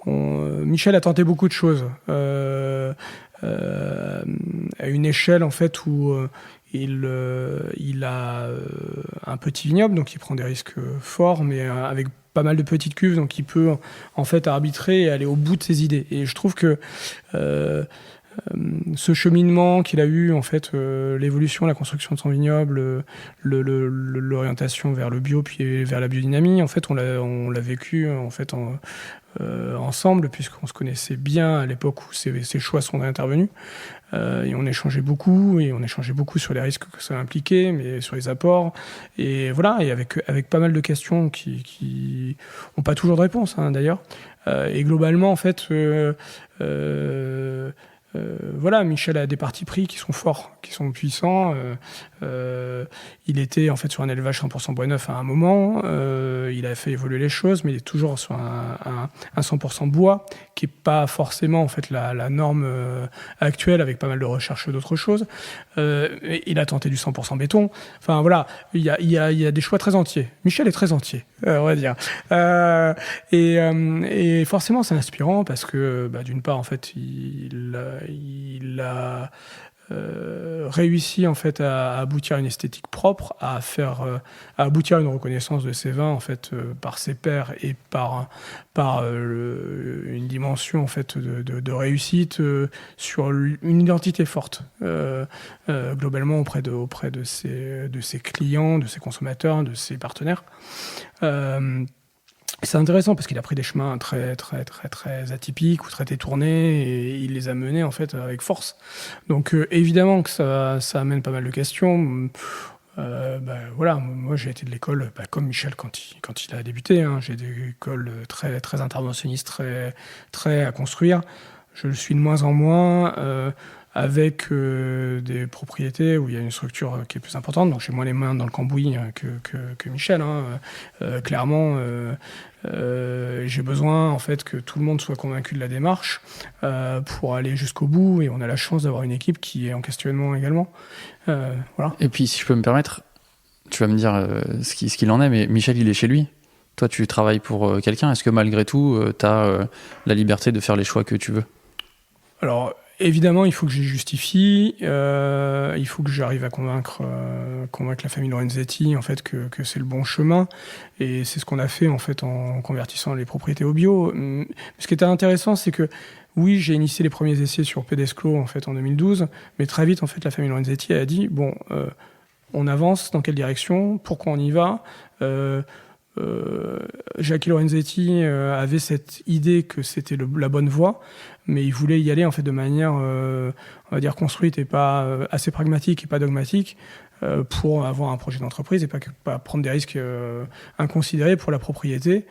Michel a tenté beaucoup de choses à une échelle en fait où il a un petit vignoble, donc il prend des risques forts, mais avec pas mal de petites cuves, donc il peut en fait arbitrer et aller au bout de ses idées. Et je trouve que ce cheminement qu'il a eu, en fait, l'évolution, la construction de son vignoble, l'orientation vers le bio puis vers la biodynamie, en fait, on l'a vécu en fait ensemble, puisqu'on se connaissait bien à l'époque où ces choix sont intervenus. Et on échangeait beaucoup sur les risques que ça impliquait, mais sur les apports, et voilà, et avec pas mal de questions qui ont pas toujours de réponse, hein, d'ailleurs. Et globalement, en fait, voilà, Michel a des partis pris qui sont forts, qui sont puissants. Il était en fait sur un élevage 100% bois neuf à un moment. Il a fait évoluer les choses, mais il est toujours sur un 100% bois, qui est pas forcément en fait la norme actuelle, avec pas mal de recherches d'autres choses. Il a tenté du 100% béton. Enfin voilà, il y a des choix très entiers. Michel est très entier, on va dire. Et forcément, c'est inspirant parce que d'une part, en fait, il a réussi en fait à aboutir à une esthétique propre, à aboutir à une reconnaissance de ses vins en fait par ses pairs et par une dimension en fait de réussite sur une identité forte globalement auprès de ses clients, de ses consommateurs, de ses partenaires. C'est intéressant parce qu'il a pris des chemins très très très très atypiques ou très détournés et il les a menés en fait avec force. Donc évidemment que ça amène pas mal de questions. Voilà, moi j'ai été de l'école comme Michel quand il a débuté. J'ai des écoles très très interventionnistes, très très à construire. Je le suis de moins en moins. Avec des propriétés où il y a une structure qui est plus importante. Donc j'ai moins les mains dans le cambouis que Michel. Clairement, j'ai besoin en fait que tout le monde soit convaincu de la démarche pour aller jusqu'au bout. Et on a la chance d'avoir une équipe qui est en questionnement également. Voilà. Et puis, si je peux me permettre, tu vas me dire ce qu'il en est, mais Michel, il est chez lui. Toi, tu travailles pour quelqu'un. Est-ce que malgré tout, tu as la liberté de faire les choix que tu veux ? Alors, évidemment, il faut que j'y justifie, il faut que j'arrive à convaincre la famille Lorenzetti en fait que c'est le bon chemin, et c'est ce qu'on a fait en fait en convertissant les propriétés au bio. Ce qui était intéressant, c'est que oui, j'ai initié les premiers essais sur Pedesclo en fait en 2012, mais très vite en fait la famille Lorenzetti a dit bon, on avance, dans quelle direction, pourquoi on y va. Jackie Lorenzetti avait cette idée que c'était la bonne voie, mais il voulait y aller en fait de manière, on va dire, construite et pas assez pragmatique et pas dogmatique pour avoir un projet d'entreprise et pas prendre des risques inconsidérés pour la propriété.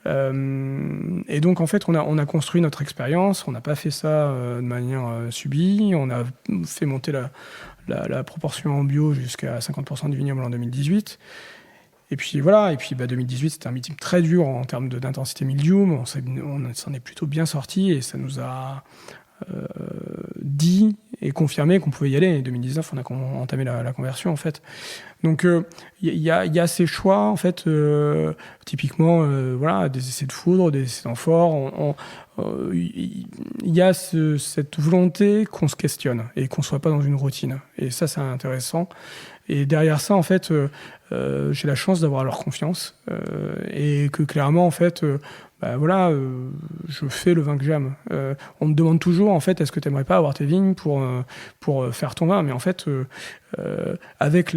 Et donc en fait on a construit notre expérience, on n'a pas fait ça de manière subie, on a fait monter la proportion en bio jusqu'à 50% du vignoble en 2018. Et puis voilà, 2018 c'était un meeting très dur en termes d'intensité mildiou, mais on s'en est plutôt bien sorti et ça nous a dit et confirmé qu'on pouvait y aller. En 2019, on a entamé la conversion en fait. Donc il y a ces choix en fait, typiquement voilà, des essais de foudre, des essais d'amphore. Il y a cette volonté qu'on se questionne et qu'on soit pas dans une routine. Et ça c'est intéressant. Et derrière ça, en fait, j'ai la chance d'avoir leur confiance et que clairement, en fait, je fais le vin que j'aime. On me demande toujours, en fait, est-ce que tu n'aimerais pas avoir tes vignes pour faire ton vin ? Mais en fait, avec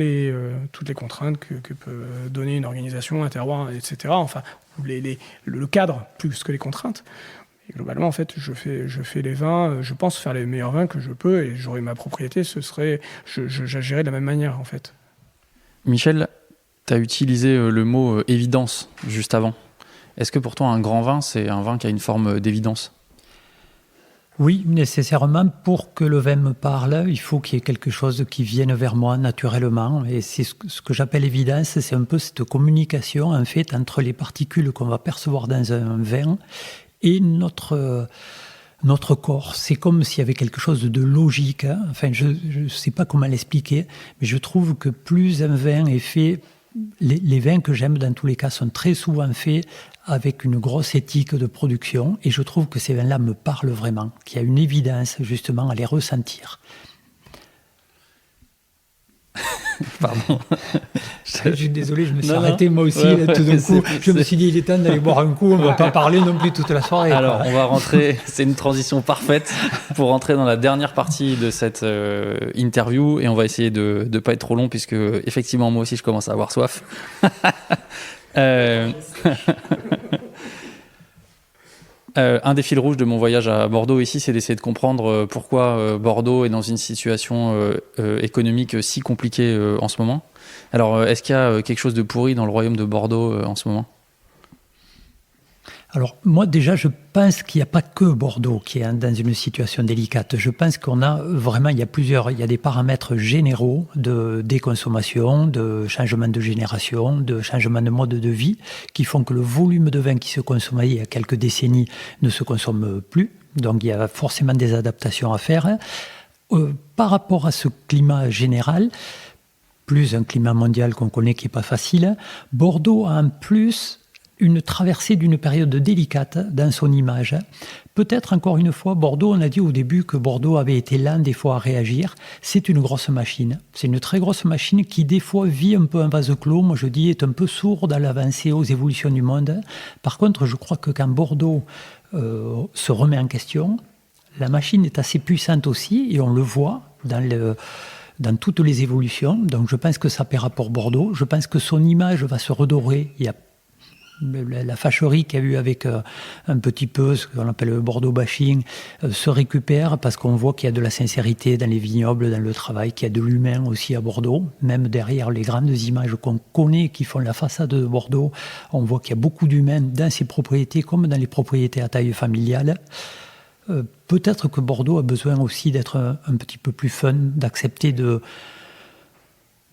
toutes les contraintes que peut donner une organisation, un terroir, etc., enfin, le cadre plus que les contraintes. Et globalement, en fait, je fais les vins, je pense faire les meilleurs vins que je peux, et j'aurai ma propriété, j'agirai de la même manière, en fait. Michel, tu as utilisé le mot évidence juste avant. Est-ce que pour toi, un grand vin, c'est un vin qui a une forme d'évidence ? Oui, nécessairement, pour que le vin me parle, il faut qu'il y ait quelque chose qui vienne vers moi naturellement. Et c'est ce que j'appelle évidence, c'est un peu cette communication, en fait, entre les particules qu'on va percevoir dans un vin et notre corps. C'est comme s'il y avait quelque chose de logique. Enfin, je ne sais pas comment l'expliquer, mais je trouve que plus un vin est fait, les vins que j'aime dans tous les cas sont très souvent faits avec une grosse éthique de production, et je trouve que ces vins-là me parlent vraiment, qu'il y a une évidence justement à les ressentir. Pardon. Je suis désolé, je me suis arrêté moi aussi. Là, tout d'un coup, je me suis dit, il est temps d'aller boire un coup, on ne va pas parler non plus toute la soirée. Alors, on va rentrer, c'est une transition parfaite pour rentrer dans la dernière partie de cette interview, et on va essayer de ne pas être trop long, puisque effectivement, moi aussi, je commence à avoir soif. Un des fils rouges de mon voyage à Bordeaux ici, c'est d'essayer de comprendre pourquoi Bordeaux est dans une situation économique si compliquée en ce moment. Alors, est-ce qu'il y a quelque chose de pourri dans le royaume de Bordeaux en ce moment ? Alors, moi, déjà, je pense qu'il n'y a pas que Bordeaux qui est dans une situation délicate. Je pense qu'on a vraiment, il y a des paramètres généraux de déconsommation, de changement de génération, de changement de mode de vie, qui font que le volume de vin qui se consommait il y a quelques décennies ne se consomme plus. Donc, il y a forcément des adaptations à faire. Par rapport à ce climat général, plus un climat mondial qu'on connaît qui n'est pas facile, Bordeaux a en plus une traversée d'une période délicate dans son image. Peut-être encore une fois, Bordeaux, on a dit au début que Bordeaux avait été lent des fois à réagir. C'est une grosse machine. C'est une très grosse machine qui des fois vit un peu en vase clos. Moi je dis est un peu sourde à l'avancée, aux évolutions du monde. Par contre, je crois que quand Bordeaux se remet en question, la machine est assez puissante aussi et on le voit dans toutes les évolutions. Donc je pense que ça paiera pour Bordeaux. Je pense que son image va se redorer. Il y a la fâcherie qu'il y a eu avec un petit peu ce qu'on appelle le Bordeaux bashing se récupère parce qu'on voit qu'il y a de la sincérité dans les vignobles, dans le travail, qu'il y a de l'humain aussi à Bordeaux. Même derrière les grandes images qu'on connaît qui font la façade de Bordeaux, on voit qu'il y a beaucoup d'humains dans ces propriétés comme dans les propriétés à taille familiale. Peut-être que Bordeaux a besoin aussi d'être un petit peu plus fun, d'accepter de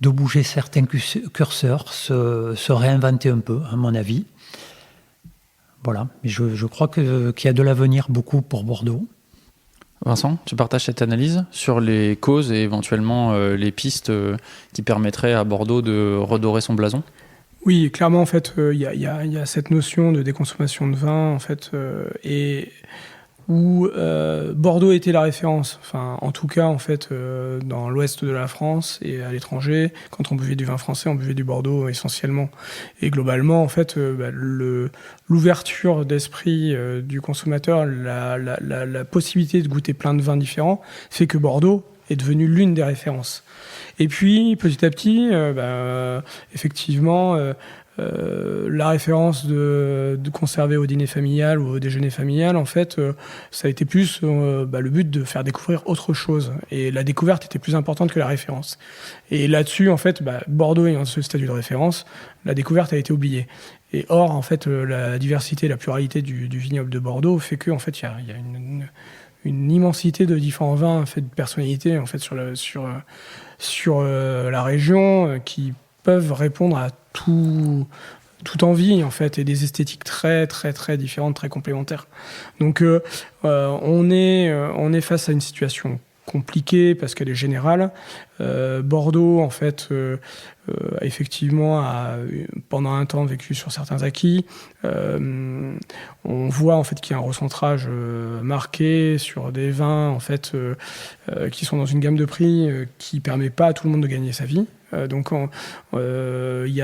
bouger certains curseurs, se réinventer un peu, à mon avis. Voilà, mais je crois qu'il y a de l'avenir beaucoup pour Bordeaux. Vincent, tu partages cette analyse sur les causes et éventuellement les pistes qui permettraient à Bordeaux de redorer son blason ? Oui, clairement, en fait, il y a cette notion de déconsommation de vin, en fait, et où Bordeaux était la référence. Enfin, en tout cas, en fait, dans l'ouest de la France et à l'étranger, quand on buvait du vin français, on buvait du Bordeaux essentiellement. Et globalement, en fait, l'ouverture d'esprit du consommateur, la possibilité de goûter plein de vins différents, fait que Bordeaux est devenu l'une des références. Et puis, petit à petit, effectivement, la référence de conserver au dîner familial ou au déjeuner familial, en fait, ça a été plus le but de faire découvrir autre chose. Et la découverte était plus importante que la référence. Et là-dessus, en fait, Bordeaux ayant ce statut de référence, la découverte a été oubliée. Et or, en fait, la diversité, la pluralité du vignoble de Bordeaux fait que, en fait, il y a une immensité de différents vins, en fait, de personnalités, en fait, sur la région qui peuvent répondre à toute envie, en fait, et des esthétiques très très très différentes, très complémentaires. Donc on est face à une situation compliquée parce qu'elle est générale. Bordeaux, en fait, effectivement, a pendant un temps vécu sur certains acquis. On voit en fait qu'il y a un recentrage marqué sur des vins en fait qui sont dans une gamme de prix qui permet pas à tout le monde de gagner sa vie. Donc il y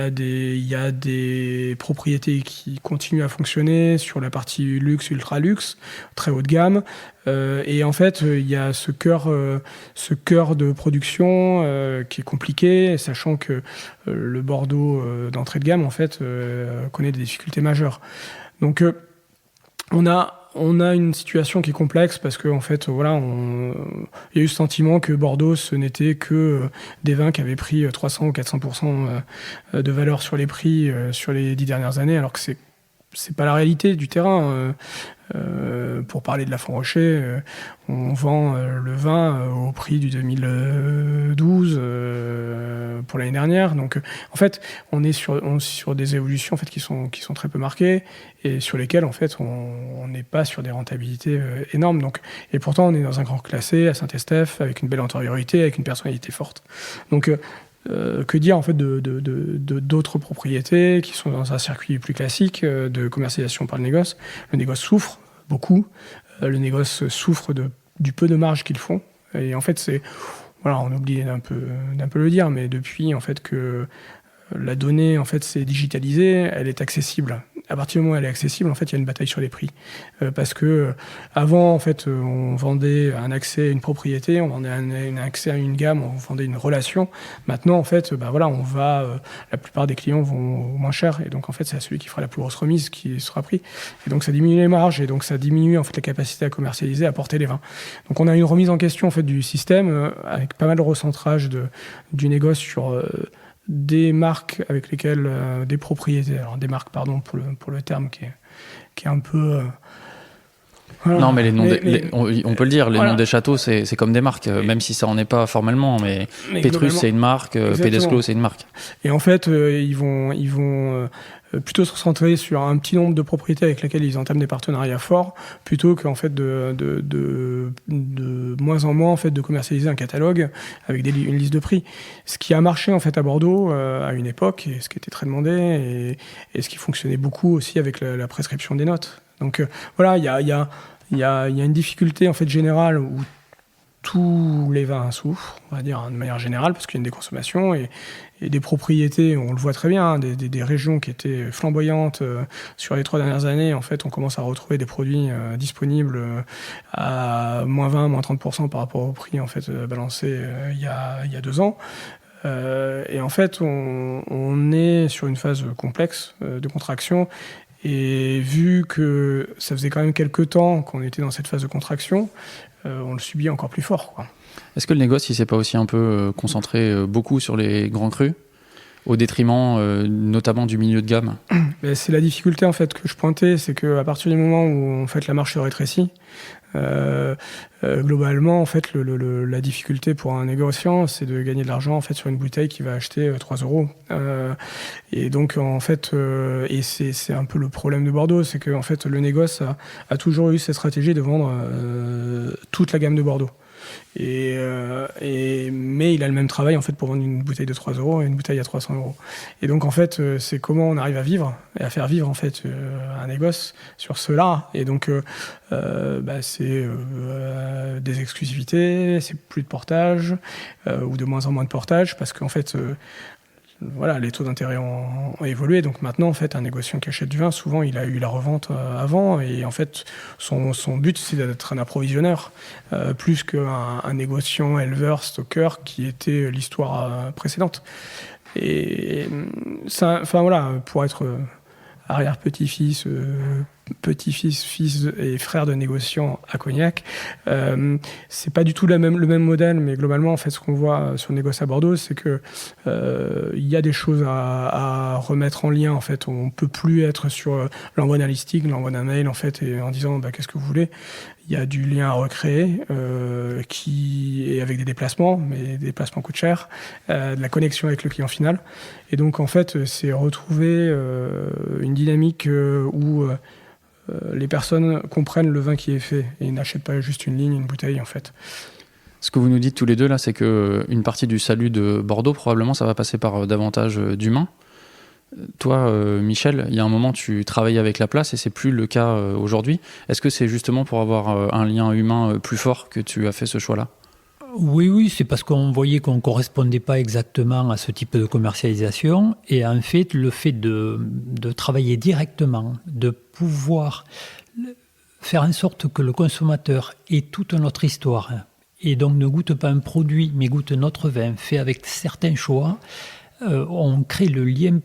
a des propriétés qui continuent à fonctionner sur la partie luxe, ultra luxe, très haut de gamme. Et en fait, il y a ce cœur de production qui est compliqué, sachant que le Bordeaux d'entrée de gamme en fait connaît des difficultés majeures. Donc on a une situation qui est complexe parce que en fait voilà, il y a eu ce sentiment que Bordeaux ce n'était que des vins qui avaient pris 300 ou 400% de valeur sur les prix sur les 10 dernières années, alors que c'est pas la réalité du terrain. Pour parler de la Font-Rocher, on vend le vin au prix du 2012 pour l'année dernière. Donc, en fait, on est sur des évolutions en fait qui sont très peu marquées et sur lesquelles en fait on n'est pas sur des rentabilités énormes. Donc, et pourtant, on est dans un grand classé à Saint-Estèphe avec une belle antériorité, avec une personnalité forte. Donc que dire en fait d'autres propriétés qui sont dans un circuit plus classique de commercialisation par le négoce. Le négoce souffre beaucoup. Le négoce souffre du peu de marge qu'ils font. Et en fait, on oublie d'un peu le dire, mais depuis en fait que la donnée en fait s'est digitalisée, elle est accessible. À partir du moment où elle est accessible, en fait, il y a une bataille sur les prix. Parce que avant, en fait, on vendait un accès à une propriété, on vendait un accès à une gamme, on vendait une relation. Maintenant, en fait, la plupart des clients vont au moins cher. Et donc, en fait, c'est celui qui fera la plus grosse remise qui sera pris. Et donc, ça diminue les marges. Et donc, ça diminue, en fait, la capacité à commercialiser, à porter les vins. Donc, on a une remise en question, en fait, du système, avec pas mal de recentrage du négoce sur des marques avec lesquelles des propriétés, alors des marques pardon pour le terme qui est un peu voilà. Non mais on peut le dire, les noms des châteaux c'est comme des marques, même si ça en est pas formellement, mais Pétrus c'est une marque, Pédesclos c'est une marque. Et en fait ils vont plutôt se concentrer sur un petit nombre de propriétés avec lesquelles ils entament des partenariats forts, plutôt qu'en fait de moins en moins en fait de commercialiser un catalogue avec une liste de prix. Ce qui a marché en fait à Bordeaux à une époque, et ce qui était très demandé, et ce qui fonctionnait beaucoup aussi avec la prescription des notes. Donc voilà, il y a une difficulté en fait générale où tous les vins souffrent, on va dire de manière générale, parce qu'il y a une déconsommation et des propriétés, on le voit très bien, des régions qui étaient flamboyantes sur les 3 dernières années. En fait, on commence à retrouver des produits disponibles à moins 20, moins 30% par rapport au prix en fait balancé il y a 2 ans. Et en fait, on est sur une phase complexe de contraction. Et vu que ça faisait quand même quelques temps qu'on était dans cette phase de contraction, on le subit encore plus fort, quoi. Est-ce que le négoce, il s'est pas aussi un peu concentré beaucoup sur les grands crus, au détriment notamment du milieu de gamme? Mais c'est la difficulté en fait que je pointais, c'est qu'à partir du moment où en fait la marche se rétrécit, globalement en fait la difficulté pour un négociant, c'est de gagner de l'argent en fait sur une bouteille qui va acheter 3 euros. Et donc en fait, et c'est un peu le problème de Bordeaux, c'est que en fait le négoce a toujours eu cette stratégie de vendre toute la gamme de Bordeaux. Mais il a le même travail en fait pour vendre une bouteille de 3 euros et une bouteille à 300 euros. Et donc en fait, c'est comment on arrive à vivre et à faire vivre en fait un négoce sur cela. Et donc c'est des exclusivités, c'est plus de portage ou de moins en moins de portage parce qu'en fait voilà, les taux d'intérêt ont évolué. Donc maintenant, en fait, un négociant qui achète du vin, souvent, il a eu la revente avant. Et en fait, son but, c'est d'être un approvisionneur, plus qu'un négociant, éleveur, stocker, qui était l'histoire précédente. Et ça, enfin voilà, pour être arrière-petit-fils, petit-fils, fils et frère de négociant à Cognac. C'est pas du tout le même modèle, mais globalement, en fait, ce qu'on voit sur le négoce à Bordeaux, c'est que il y a des choses à remettre en lien. En fait, on peut plus être sur l'envoi d'un listing, l'envoi d'un mail, en fait, et en disant qu'est-ce que vous voulez. Il y a du lien à recréer qui est avec des déplacements, mais les déplacements coûtent cher, de la connexion avec le client final. Et donc, en fait, c'est retrouver une dynamique où les personnes comprennent le vin qui est fait et n'achètent pas juste une ligne, une bouteille, en fait. Ce que vous nous dites tous les deux, là, c'est qu'une partie du salut de Bordeaux, probablement, ça va passer par davantage d'humains. Toi, Michel, il y a un moment, tu travaillais avec la place et c'est plus le cas aujourd'hui. Est-ce que c'est justement pour avoir un lien humain plus fort que tu as fait ce choix-là ? Oui, c'est parce qu'on voyait qu'on ne correspondait pas exactement à ce type de commercialisation. Et en fait, le fait de travailler directement, de pouvoir faire en sorte que le consommateur ait toute notre histoire et donc ne goûte pas un produit, mais goûte notre vin fait avec certains choix, on crée le lien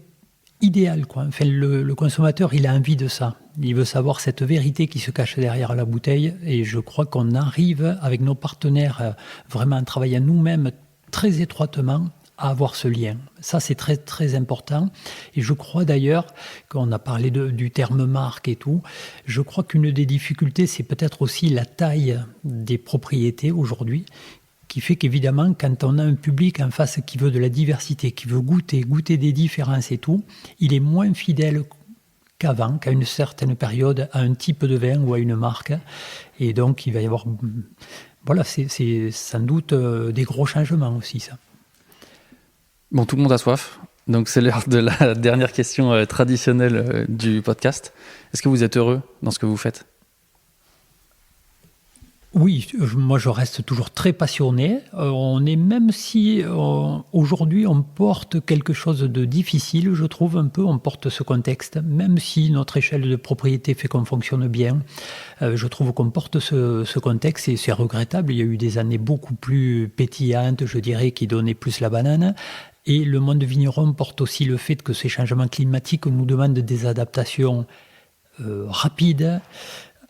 idéal, quoi. Enfin, le consommateur, il a envie de ça. Il veut savoir cette vérité qui se cache derrière la bouteille. Et je crois qu'on arrive, avec nos partenaires, vraiment en travaillant nous-mêmes très étroitement, à avoir ce lien. Ça, c'est très, très important. Et je crois d'ailleurs, qu'on a parlé du terme marque et tout, je crois qu'une des difficultés, c'est peut-être aussi la taille des propriétés aujourd'hui, qui fait qu'évidemment, quand on a un public en face qui veut de la diversité, qui veut goûter des différences et tout, il est moins fidèle qu'avant, qu'à une certaine période, à un type de vin ou à une marque. Et donc, il va y avoir... Voilà, c'est sans doute des gros changements aussi, ça. Bon, tout le monde a soif. Donc, c'est l'heure de la dernière question traditionnelle du podcast. Est-ce que vous êtes heureux dans ce que vous faites ? Oui, moi je reste toujours très passionné. On est, même si aujourd'hui on porte quelque chose de difficile, je trouve un peu, on porte ce contexte, même si notre échelle de propriété fait qu'on fonctionne bien, je trouve qu'on porte ce contexte et c'est regrettable. Il y a eu des années beaucoup plus pétillantes, je dirais, qui donnaient plus la banane. Et le monde vigneron porte aussi le fait que ces changements climatiques nous demandent des adaptations rapides,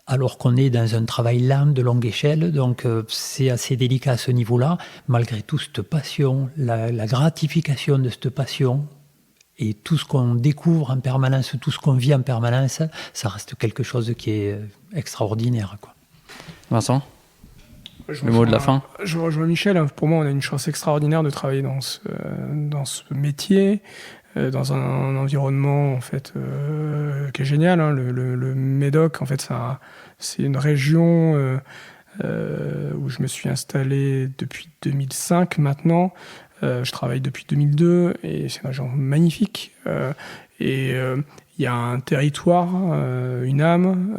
alors qu'on est dans un travail lent, de longue échelle, donc c'est assez délicat à ce niveau-là. Malgré tout, cette passion, la gratification de cette passion et tout ce qu'on découvre en permanence, tout ce qu'on vit en permanence, ça reste quelque chose qui est extraordinaire, quoi. Vincent ? Le mot de la fin ? Je rejoins Michel. Pour moi, on a une chance extraordinaire de travailler dans ce métier. dans un environnement en fait qui est génial. Hein. Le Médoc, en fait, c'est une région où je me suis installé depuis 2005 maintenant. Je travaille depuis 2002 et c'est une région magnifique. Il y a un territoire, une âme,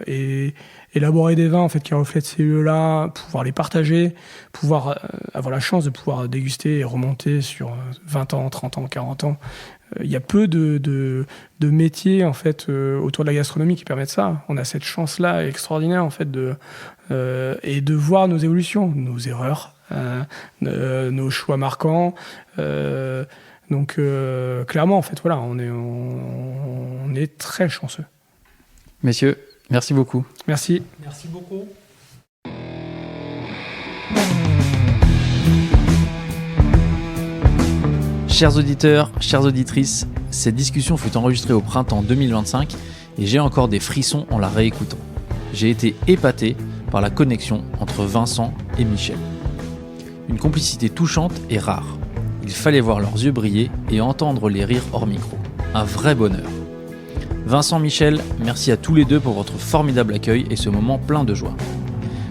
et élaborer des vins en fait qui reflètent ces lieux-là, pouvoir les partager, pouvoir avoir la chance de pouvoir déguster et remonter sur 20 ans, 30 ans, 40 ans. Il y a peu de métiers en fait autour de la gastronomie qui permettent ça. On a cette chance-là extraordinaire en fait et de voir nos évolutions, nos erreurs, nos choix marquants. Donc clairement en fait voilà, on est très chanceux. Messieurs, merci beaucoup. Merci. Merci beaucoup. Chers auditeurs, chères auditrices, cette discussion fut enregistrée au printemps 2025 et j'ai encore des frissons en la réécoutant. J'ai été épaté par la connexion entre Vincent et Michel. Une complicité touchante et rare. Il fallait voir leurs yeux briller et entendre les rires hors micro. Un vrai bonheur. Vincent, Michel, merci à tous les deux pour votre formidable accueil et ce moment plein de joie.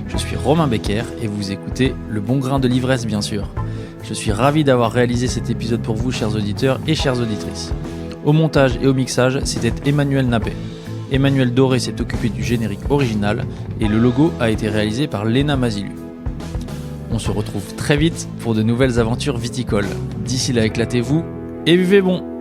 Je suis Romain Becker et vous écoutez Le Bon Grain de l'Ivresse bien sûr. Je suis ravi d'avoir réalisé cet épisode pour vous, chers auditeurs et chères auditrices. Au montage et au mixage, c'était Emmanuel Nappet. Emmanuel Doré s'est occupé du générique original et le logo a été réalisé par Léna Mazilu. On se retrouve très vite pour de nouvelles aventures viticoles. D'ici là, éclatez-vous et buvez bon!